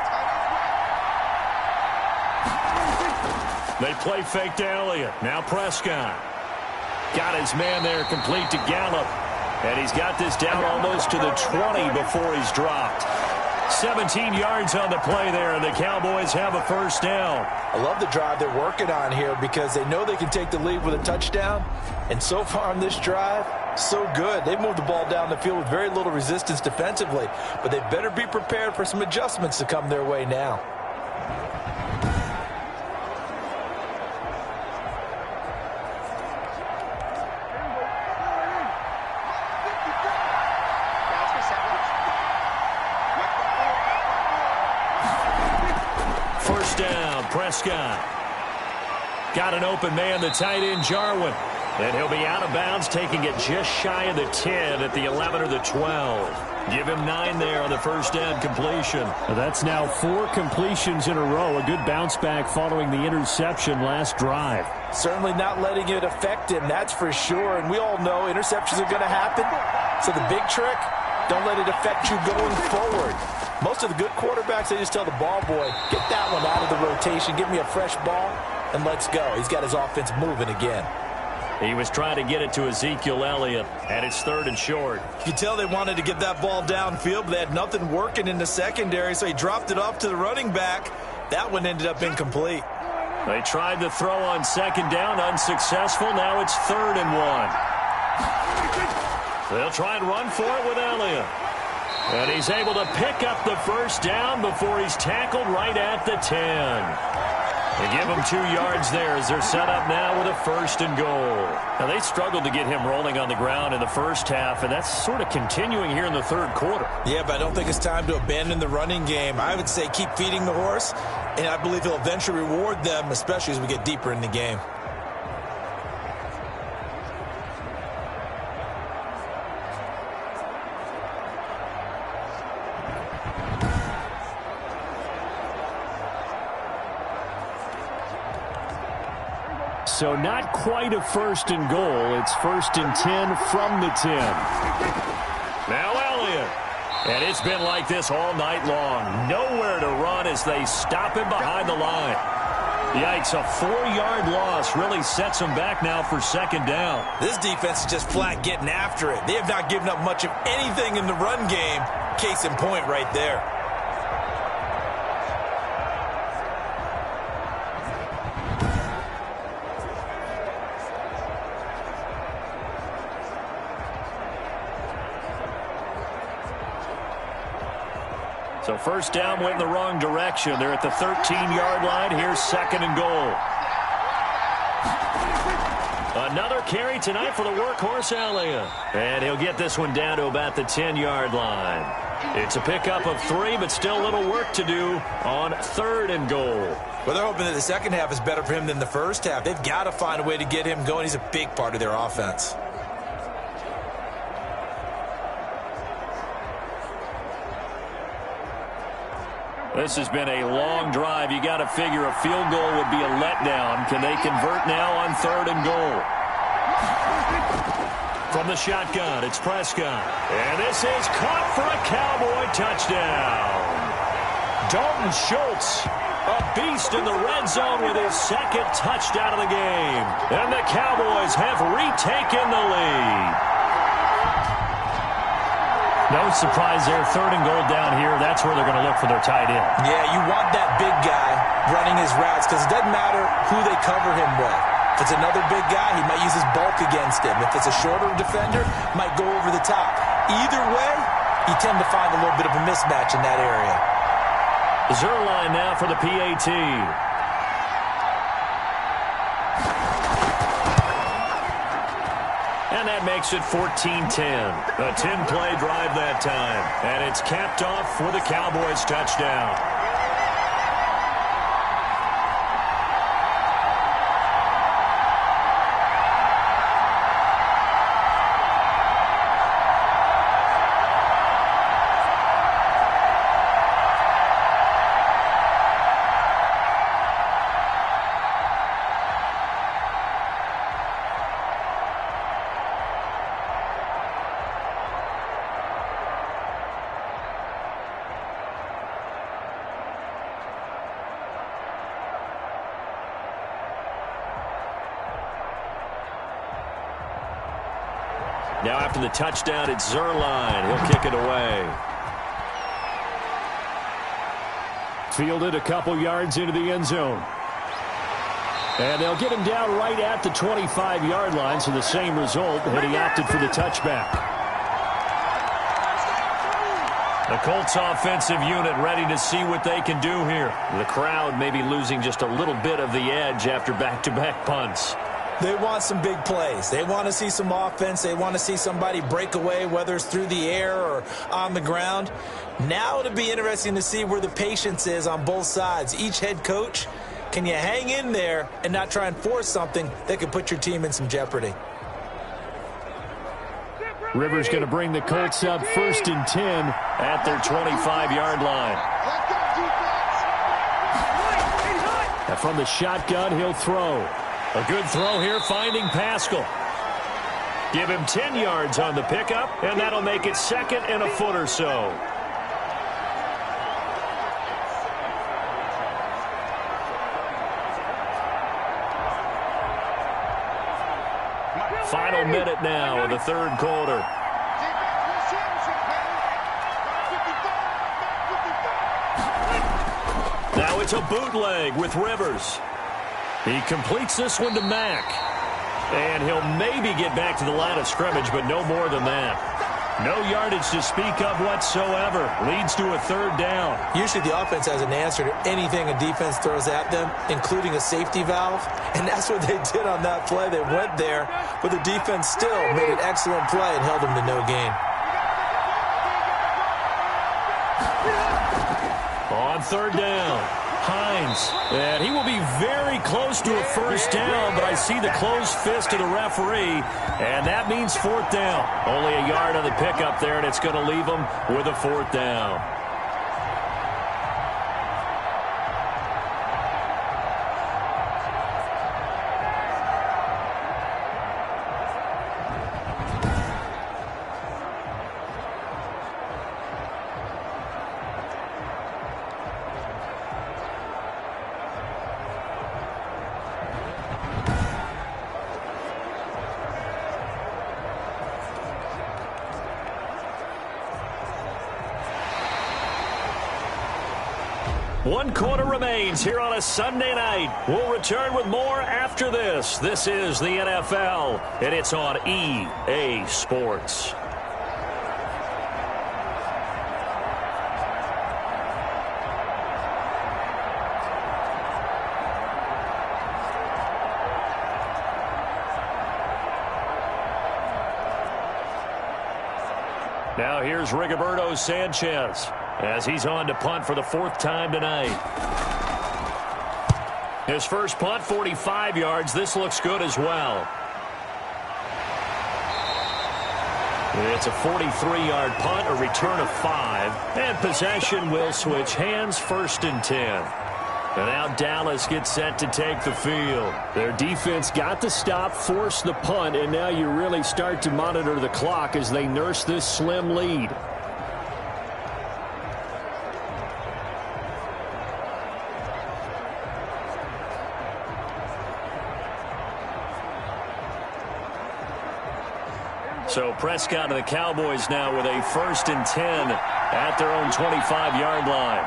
They play fake to Elliott. Now Prescott. Got his man there complete to Gallup. And he's got this down almost to the 20 before he's dropped. 17 yards on the play there, and the Cowboys have a first down. I love the drive they're working on here because they know they can take the lead with a touchdown. And so far on this drive, so good. They've moved the ball down the field with very little resistance defensively. But they better be prepared for some adjustments to come their way now. Prescott. Got an open man, the tight end, Jarwin. And he'll be out of bounds, taking it just shy of the 10 at the 11 or the 12. Give him 9 there on the first down completion. That's now 4 completions in a row. A good bounce back following the interception last drive. Certainly not letting it affect him, that's for sure. And we all know interceptions are going to happen. So the big trick, don't let it affect you going forward. Most of the good quarterbacks, they just tell the ball boy, get that one out of the rotation, give me a fresh ball, and let's go. He's got his offense moving again. He was trying to get it to Ezekiel Elliott, and it's 3rd and short. You can tell they wanted to get that ball downfield, but they had nothing working in the secondary, so he dropped it off to the running back. That one ended up incomplete. They tried to throw on second down, unsuccessful. Now it's 3rd and 1. They'll try and run for it with Elliott. And he's able to pick up the first down before he's tackled right at the 10. They give him 2 yards there as they're set up now with a 1st and goal. Now, they struggled to get him rolling on the ground in the first half, and that's sort of continuing here in the 3rd quarter. Yeah, but I don't think it's time to abandon the running game. I would say keep feeding the horse, and I believe he'll eventually reward them, especially as we get deeper in the game. So not quite a 1st and goal. It's 1st and 10 from the 10. Now Elliott. And it's been like this all night long. Nowhere to run as they stop him behind the line. Yikes, a 4-yard loss really sets them back now for 2nd down. This defense is just flat getting after it. They have not given up much of anything in the run game. Case in point right there. So 1st down went in the wrong direction. They're at the 13-yard line. Here's 2nd and goal. Another carry tonight for the workhorse Elliott. And he'll get this one down to about the 10-yard line. It's a pickup of 3, but still a little work to do on 3rd and goal. Well, they're hoping that the second half is better for him than the first half. They've got to find a way to get him going. He's a big part of their offense. This has been a long drive. You got to figure a field goal would be a letdown. Can they convert now on 3rd and goal? From the shotgun, it's Prescott. And this is caught for a Cowboy touchdown. Dalton Schultz, a beast in the red zone with his 2nd touchdown of the game. And the Cowboys have retaken the lead. No surprise there. 3rd and goal down here. That's where they're going to look for their tight end. Yeah, you want that big guy running his routes because it doesn't matter who they cover him with. If it's another big guy, he might use his bulk against him. If it's a shorter defender, might go over the top. Either way, you tend to find a little bit of a mismatch in that area. Zerline now for the PAT. And that makes it 14-10. A 10-play drive that time. And it's capped off for the Cowboys touchdown. Now after the touchdown, it's Zerline. He'll kick it away. Fielded a couple yards into the end zone. And they'll get him down right at the 25-yard line, so the same result, and he opted for the touchback. The Colts offensive unit ready to see what they can do here. The crowd may be losing just a little bit of the edge after back-to-back punts. They want some big plays. They want to see some offense. They want to see somebody break away, whether it's through the air or on the ground. Now it'll be interesting to see where the patience is on both sides. Each head coach, can you hang in there and not try and force something that could put your team in some jeopardy? Rivers going to bring the Colts up 1st and 10 at their 25-yard line. And from the shotgun, he'll throw. A good throw here, finding Pascal. Give him 10 yards on the pickup, and that'll make it 2nd and a foot or so. Final minute now of the 3rd quarter. Now it's a bootleg with Rivers. He completes this one to Mack. And he'll maybe get back to the line of scrimmage, but no more than that. No yardage to speak of whatsoever. Leads to a third down. Usually the offense has an answer to anything a defense throws at them, including a safety valve. And that's what they did on that play. They went there, but the defense still made an excellent play and held them to no gain. On third down, Hines. And he will be very close to a first down, but I see the closed fist of the referee, and that means fourth down. Only a yard on the pickup there, and it's going to leave them with a fourth down. One quarter remains here on a Sunday night. We'll return with more after this. This is the NFL, and it's on EA Sports. Now here's Rigoberto Sanchez as he's on to punt for the fourth time tonight. His first punt, 45 yards. This looks good as well. It's a 43-yard punt, a return of 5. And possession will switch hands, first and 10. And now Dallas gets set to take the field. Their defense got the stop, forced the punt, and now you really start to monitor the clock as they nurse this slim lead. So Prescott and the Cowboys now with a first and 10 at their own 25-yard line.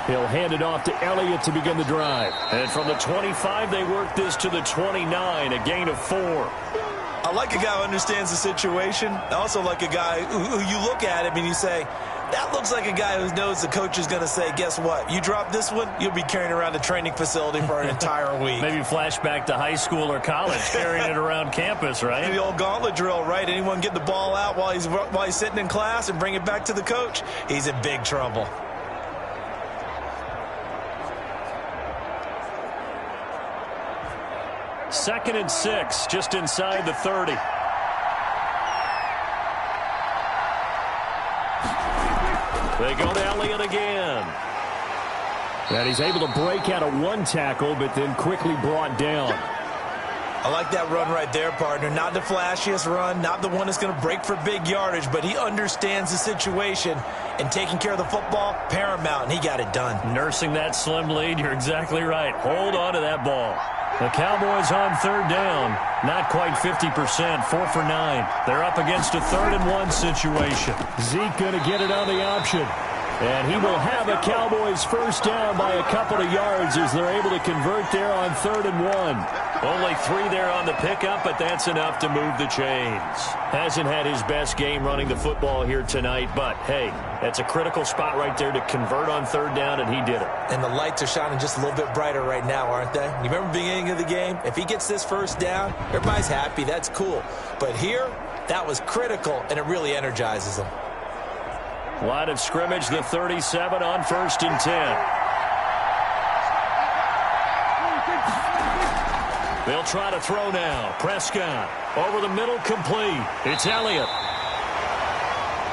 He'll hand it off to Elliott to begin the drive. And from the 25, they work this to the 29, a gain of 4. I like a guy who understands the situation. I also like a guy who you look at him and you say, that looks like a guy who knows the coach is going to say, guess what? You drop this one, you'll be carrying around the training facility for an entire week. Maybe flashback to high school or college, carrying it around campus, right? The old gauntlet drill, right? Anyone get the ball out while he's sitting in class and bring it back to the coach? He's in big trouble. Second and 6, just inside the 30. They go to Elliott again. And he's able to break out of one tackle, but then quickly brought down. I like that run right there, partner. Not the flashiest run, not the one that's going to break for big yardage, but he understands the situation, and taking care of the football, paramount, and he got it done. Nursing that slim lead, you're exactly right. Hold on to that ball. The Cowboys on third down, not quite 50%, 4 for 9. They're up against a 3rd and 1 situation. Zeke going to get it on the option. And he will have a Cowboys first down by a couple of yards as they're able to convert there on 3rd and 1. Only 3 there on the pickup, but that's enough to move the chains. Hasn't had his best game running the football here tonight, but hey, that's a critical spot right there to convert on third down, and he did it. And the lights are shining just a little bit brighter right now, aren't they? You remember the beginning of the game? If he gets this first down, everybody's happy. That's cool. But here, that was critical, and it really energizes them. Line of scrimmage, the 37 on 1st and 10. They'll try to throw now. Prescott over the middle, complete. It's Elliott.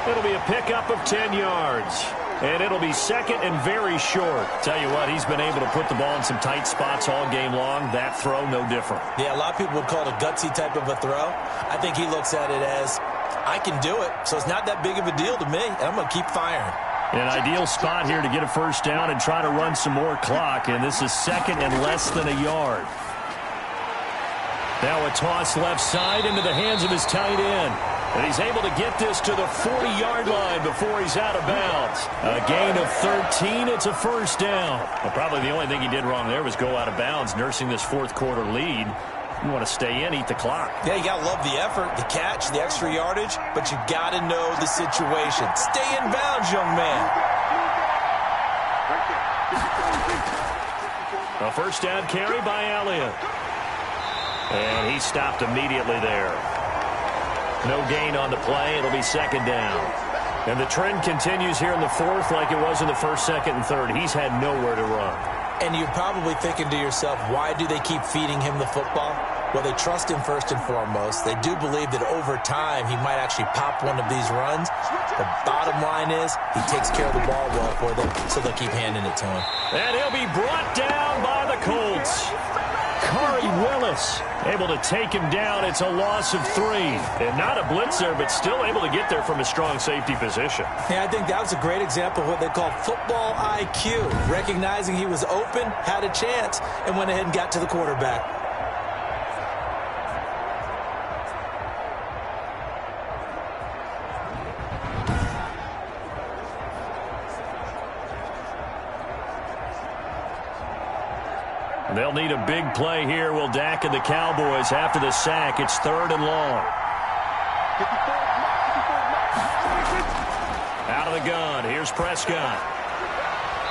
It'll be a pickup of 10 yards. And it'll be second and very short. Tell you what, he's been able to put the ball in some tight spots all game long. That throw, no different. Yeah, a lot of people would call it a gutsy type of a throw. I think he looks at it as, I can do it, so it's not that big of a deal to me, and I'm going to keep firing. An ideal spot here to get a first down and try to run some more clock, and this is second and less than a yard. Now a toss left side into the hands of his tight end. And he's able to get this to the 40-yard line before he's out of bounds. A gain of 13. It's a first down. Well, probably the only thing he did wrong there was go out of bounds, nursing this fourth quarter lead. You want to stay in, eat the clock. Yeah, you got to love the effort, the catch, the extra yardage, but you got to know the situation. Stay in bounds, young man. A first down carry by Elliott. And he stopped immediately there. No gain on the play. It'll be second down. And the trend continues here in the fourth like it was in the first, second, and third. He's had nowhere to run. And you're probably thinking to yourself, why do they keep feeding him the football? Well, they trust him first and foremost. They do believe that over time he might actually pop one of these runs. The bottom line is he takes care of the ball well for them, so they'll keep handing it to him. And he'll be brought down by the Colts. Corey Willis able to take him down. It's a loss of 3. And not a blitzer, but still able to get there from a strong safety position. Yeah, I think that was a great example of what they call football IQ. Recognizing he was open, had a chance, and went ahead and got to the quarterback. They'll need a big play here. Will Dak and the Cowboys after the sack. It's 3rd and long. Out of the gun. Here's Prescott.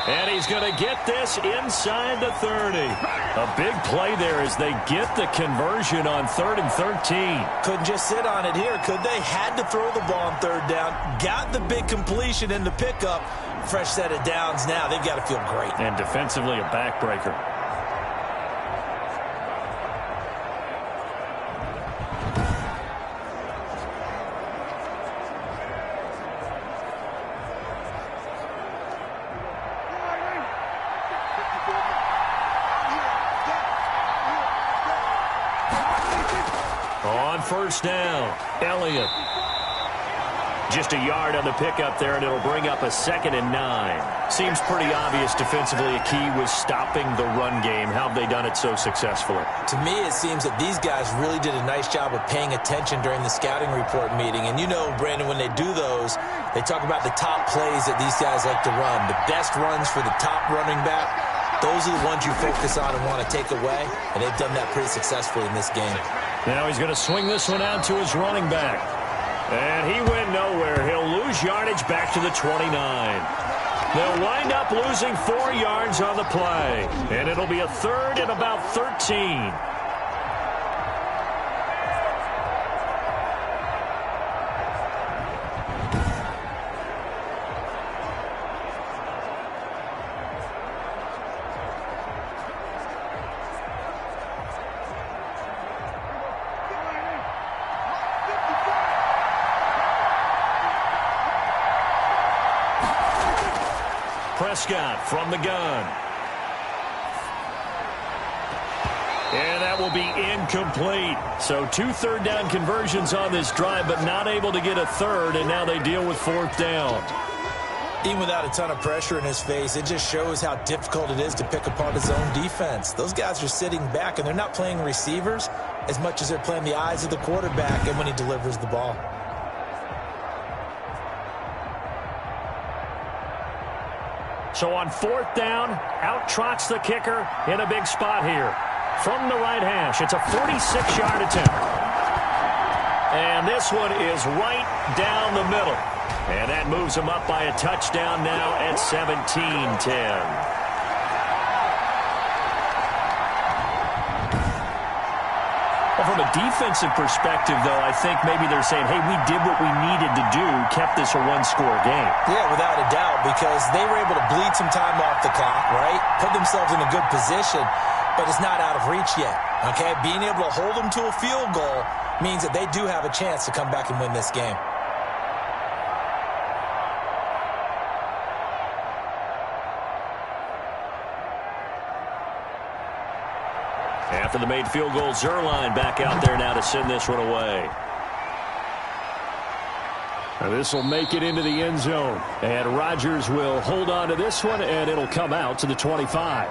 And he's going to get this inside the 30. A big play there as they get the conversion on 3rd and 13. Couldn't just sit on it here, could they? Had to throw the ball on 3rd down. Got the big completion in the pickup. Fresh set of downs now. They've got to feel great. And defensively a backbreaker. First down, Elliott. Just a yard on the pickup there, and it'll bring up a 2nd and 9. Seems pretty obvious defensively a key was stopping the run game. How have they done it so successfully? To me, it seems that these guys really did a nice job of paying attention during the scouting report meeting. And you know, Brandon, when they do those, they talk about the top plays that these guys like to run. The best runs for the top running back. Those are the ones you focus on and want to take away, and they've done that pretty successfully in this game. Now he's going to swing this one out to his running back. And he went nowhere. He'll lose yardage back to the 29. They'll wind up losing 4 yards on the play. And it'll be a 3rd and about 13. Prescott from the gun. And that will be incomplete. So 2 3rd down conversions on this drive, but not able to get a 3rd, and now they deal with 4th down. Even without a ton of pressure in his face, it just shows how difficult it is to pick apart his own defense. Those guys are sitting back, and they're not playing receivers as much as they're playing the eyes of the quarterback and when he delivers the ball. So on 4th down, out trots the kicker in a big spot here. From the right hash, it's a 46-yard attempt. And this one is right down the middle. And that moves him up by a touchdown now at 17-10. Well, from a defensive perspective, though, I think maybe they're saying, hey, we did what we needed to do, kept this a 1-score game. Yeah, without a doubt, because they were able to bleed some time off the clock, right? Put themselves in a good position, but it's not out of reach yet, okay? Being able to hold them to a field goal means that they do have a chance to come back and win this game. After the made field goal, Zerline back out there now to send this one away. This will make it into the end zone. And Rodgers will hold on to this one, and it'll come out to the 25.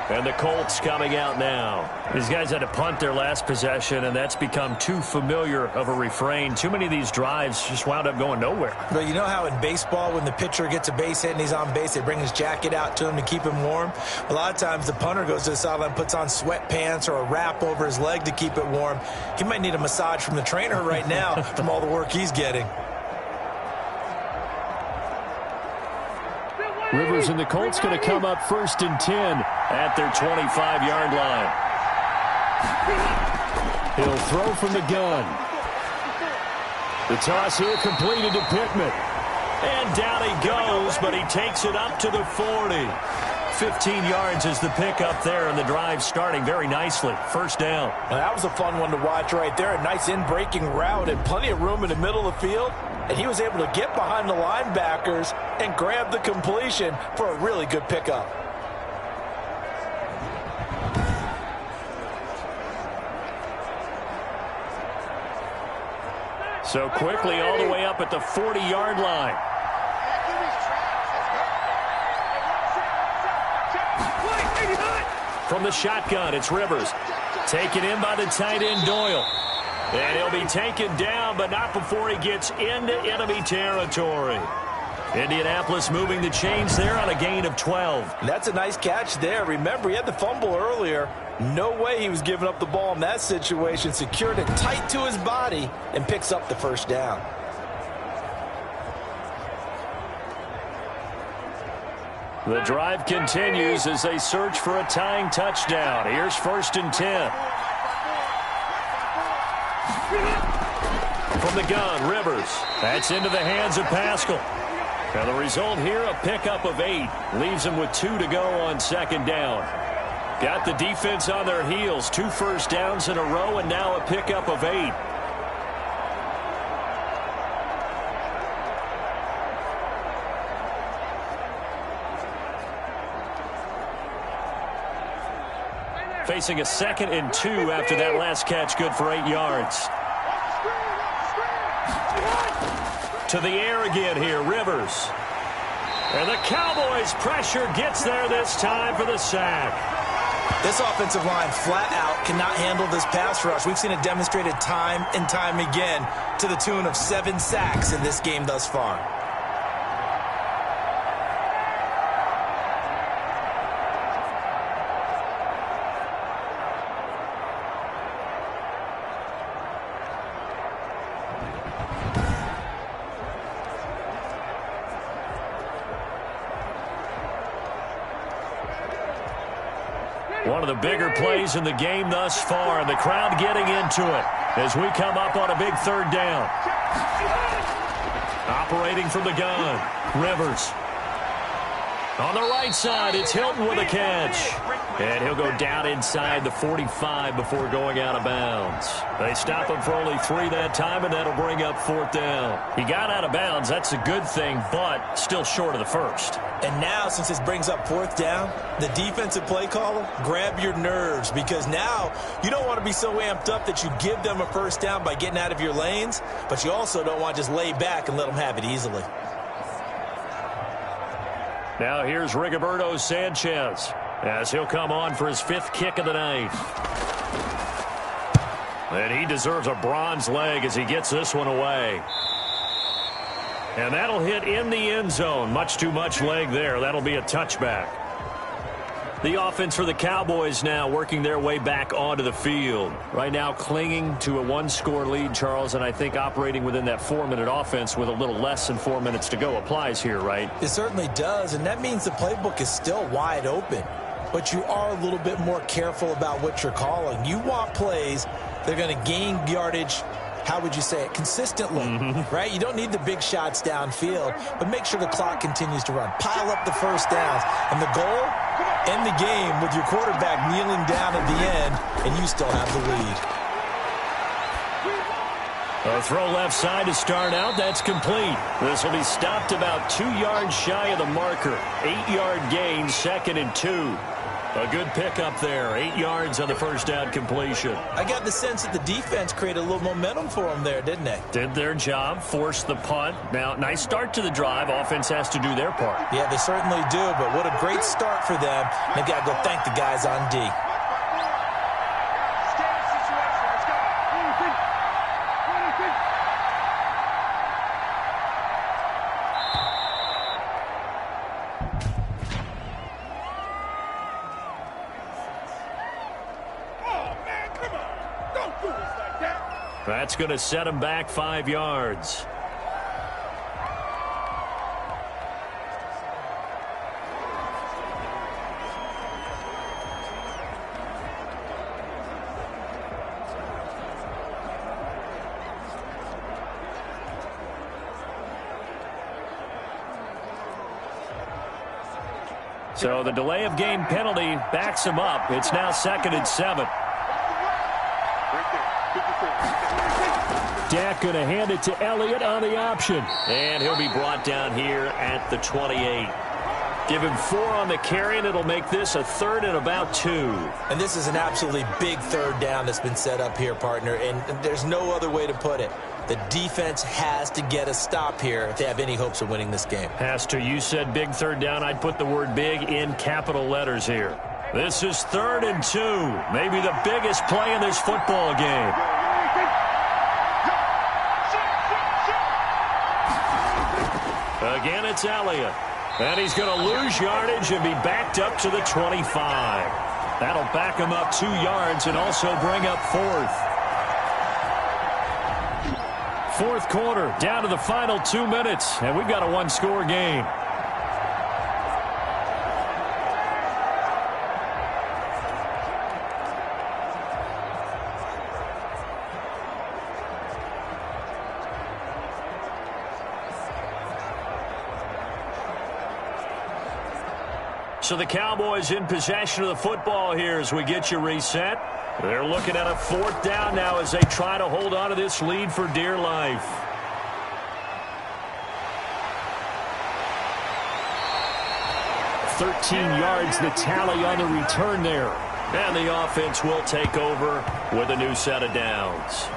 And the Colts coming out now. These guys had to punt their last possession, and that's become too familiar of a refrain. Too many of these drives just wound up going nowhere. But you know how in baseball, when the pitcher gets a base hit and he's on base, they bring his jacket out to him to keep him warm? A lot of times the punter goes to the sideline, puts on sweatpants or a wrap over his leg to keep it warm. He might need a massage from the trainer right now from all the work he's getting. Rivers and the Colts going to come up 1st and 10 at their 25-yard line. He'll throw from the gun. The toss here completed to Pittman. And down he goes, but he takes it up to the 40. 15 yards is the pickup there, and the drive starting very nicely. First down. Now, that was a fun one to watch right there. A nice in-breaking route and plenty of room in the middle of the field. And he was able to get behind the linebackers and grab the completion for a really good pickup. So quickly all the way up at the 40-yard line. From the shotgun, it's Rivers. Taken in by the tight end, Doyle. And he'll be taken down, but not before he gets into enemy territory. Indianapolis moving the chains there on a gain of 12. That's a nice catch there. Remember, he had the fumble earlier. No way he was giving up the ball in that situation. Secured it tight to his body and picks up the first down. The drive continues as they search for a tying touchdown. Here's 1st and 10. From the gun, Rivers. That's into the hands of Pascal. Now the result here, a pickup of 8. Leaves them with 2 to go on 2nd down. Got the defense on their heels. 2 first downs in a row, and now a pickup of 8. Facing a 2nd and 2 after that last catch, good for 8 yards. To the air again here, Rivers. And the Cowboys pressure gets there this time for the sack. This offensive line flat out cannot handle this pass rush. We've seen it demonstrated time and time again to the tune of 7 sacks in this game thus far. One of the bigger plays in the game thus far, and the crowd getting into it as we come up on a big 3rd down. Operating from the gun, Rivers. On the right side, it's Hilton with a catch. And he'll go down inside the 45 before going out of bounds. They stop him for only 3 that time, and that'll bring up 4th down. He got out of bounds. That's a good thing, but still short of the 1st. And now, since this brings up 4th down, the defensive play caller, grab your nerves, because now you don't want to be so amped up that you give them a 1st down by getting out of your lanes, but you also don't want to just lay back and let them have it easily. Now here's Rigoberto Sanchez as he'll come on for his 5th kick of the night. And he deserves a bronze leg as he gets this one away. And that'll hit in the end zone. Much too much leg there. That'll be a touchback. The offense for the Cowboys now working their way back onto the field. Right now clinging to a 1-score lead, Charles, and I think operating within that 4-minute offense with a little less than 4 minutes to go applies here, right? It certainly does, and that means the playbook is still wide open. But you are a little bit more careful about what you're calling. You want plays that are going to gain yardage, how would you say it, consistently, right? You don't need the big shots downfield, but make sure the clock continues to run. Pile up the first downs. And the goal, end the game with your quarterback kneeling down at the end, and you still have the lead. A throw left side to start out. That's complete. This will be stopped about 2 yards shy of the marker. 8-yard gain, 2nd and 2. A good pickup there. 8 yards on the first down completion. I got the sense that the defense created a little momentum for them there, didn't they? Did their job, forced the punt. Now, nice start to the drive. Offense has to do their part. Yeah, they certainly do, but what a great start for them. They've got to go thank the guys on D. That's going to set him back 5 yards. So the delay of game penalty backs him up. It's now 2nd and 7. Dak going to hand it to Elliott on the option. And he'll be brought down here at the 28. Give him 4 on the carry, and it'll make this a 3rd and about 2. And this is an absolutely big 3rd down that's been set up here, partner, and there's no other way to put it. The defense has to get a stop here if they have any hopes of winning this game. Pastor, you said big 3rd down. I'd put the word big in capital letters here. This is 3rd and 2. Maybe the biggest play in this football game. Again, it's Elliott. And he's going to lose yardage and be backed up to the 25. That'll back him up 2 yards and also bring up 4th. 4th quarter, down to the final 2 minutes, and we've got a 1-score game. So the Cowboys in possession of the football here as we get you reset. They're looking at a 4th down now as they try to hold on to this lead for dear life. $13 yards the tally on the return there. And the offense will take over with a new set of downs.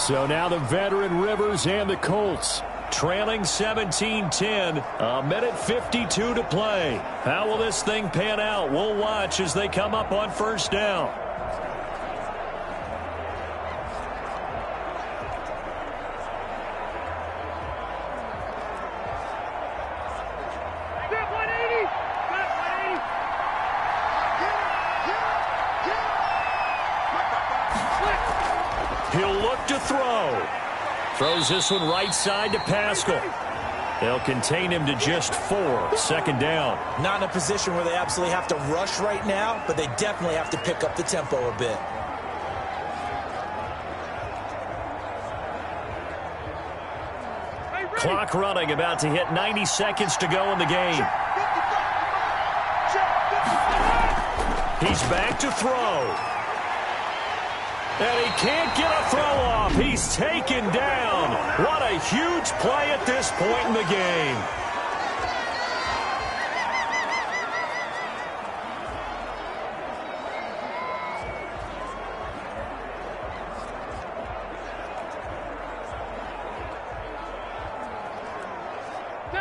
So now the veteran Rivers and the Colts trailing 17-10, a minute 52 to play. How will this thing pan out? We'll watch as they come up on 1st down. He'll look to throw. Throws this one right side to Pascal. They'll contain him to just 4. 2nd down. Not in a position where they absolutely have to rush right now, but they definitely have to pick up the tempo a bit. Clock running, about to hit 90 seconds to go in the game. He's back to throw. And he can't get a throw off. He's taken down. What a huge play at this point in the game.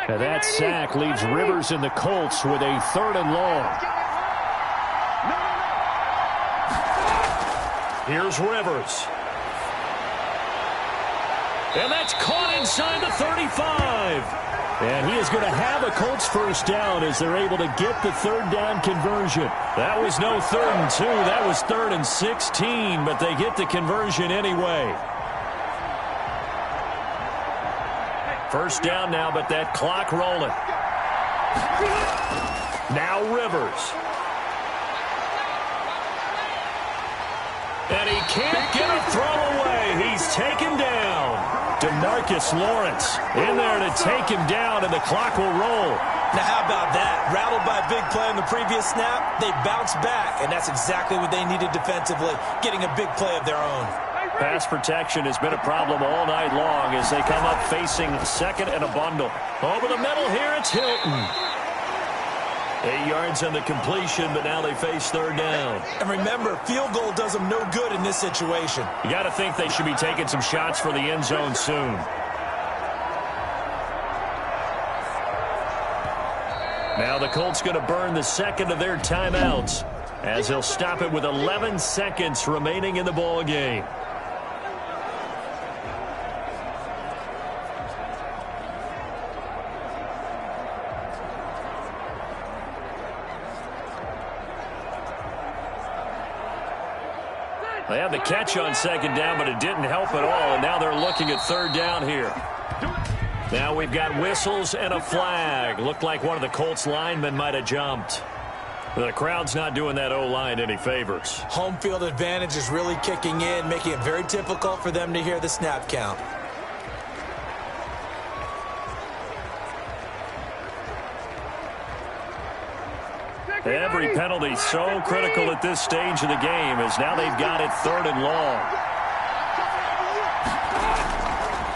And that sack leaves Rivers and the Colts with a 3rd and long. Here's Rivers. And that's caught inside the 35. And he is going to have a Colts 1st down as they're able to get the 3rd down conversion. That was no 3rd and 2. That was 3rd and 16, but they get the conversion anyway. 1st down now, but that clock rolling. Now Rivers. And he can't get a throw away. He's taken down. DeMarcus Lawrence in there to take him down, and the clock will roll. Now, how about that? Rattled by a big play on the previous snap, they bounced back, and that's exactly what they needed defensively, getting a big play of their own. Pass protection has been a problem all night long as they come up facing 2nd and a bundle. Over the middle here, it's Hilton. 8 yards on the completion, but now they face third down. And remember, field goal does them no good in this situation. You got to think they should be taking some shots for the end zone soon. Now the Colts going to burn the second of their timeouts as they'll stop it with 11 seconds remaining in the ball game. They had the catch on second down, but it didn't help at all, and now they're looking at third down here. Now we've got whistles and a flag. Looked like one of the Colts linemen might have jumped. The crowd's not doing that O-line any favors. Home field advantage is really kicking in, making it very difficult for them to hear the snap count. Every penalty so critical at this stage of the game as now they've got it third and long.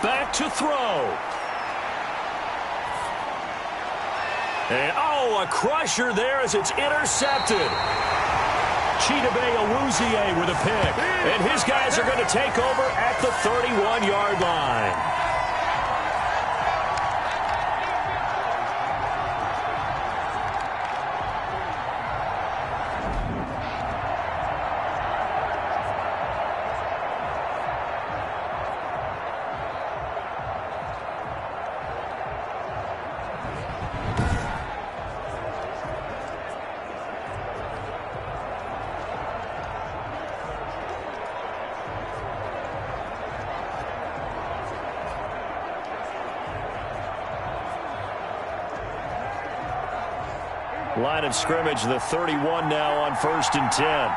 Back to throw. And, a crusher there as it's intercepted. Chidobe Awuzie with a pick. And his guys are going to take over at the 31-yard line. Line of scrimmage, the 31 now on 1st and 10.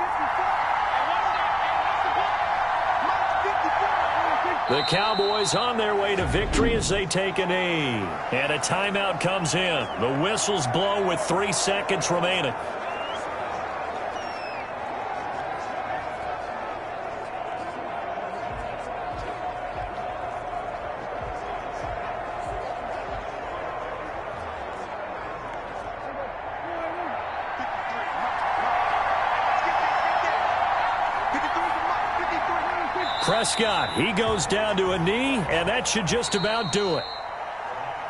The Cowboys on their way to victory as they take a knee. And a timeout comes in. The whistles blow with 3 seconds remaining. Prescott, he goes down to a knee, and that should just about do it.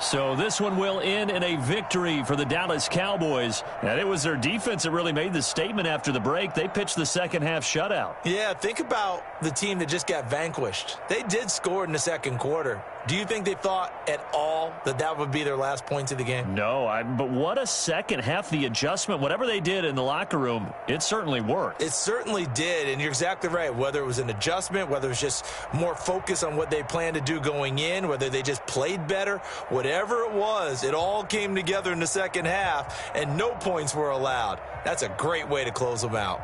So this one will end in a victory for the Dallas Cowboys. And it was their defense that really made the statement after the break. They pitched the second-half shutout. Yeah, think about the team that just got vanquished. They did score in the second quarter. Do you think they thought at all that that would be their last points of the game? No, but what a second half. The adjustment, whatever they did in the locker room, it certainly worked. It certainly did, and you're exactly right. Whether it was an adjustment, whether it was just more focus on what they planned to do going in, whether they just played better, whatever it was, it all came together in the second half, and no points were allowed. That's a great way to close them out.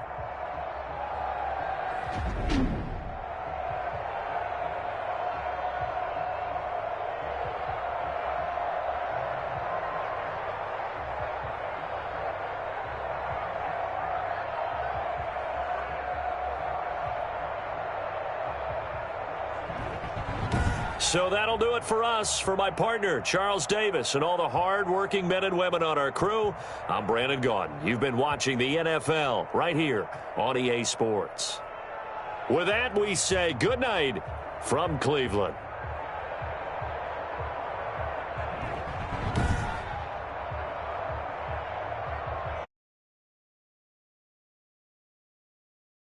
So that'll do it for us. For my partner, Charles Davis, and all the hard-working men and women on our crew, I'm Brandon Gaudin. You've been watching the NFL right here on EA Sports. With that, we say good night from Cleveland.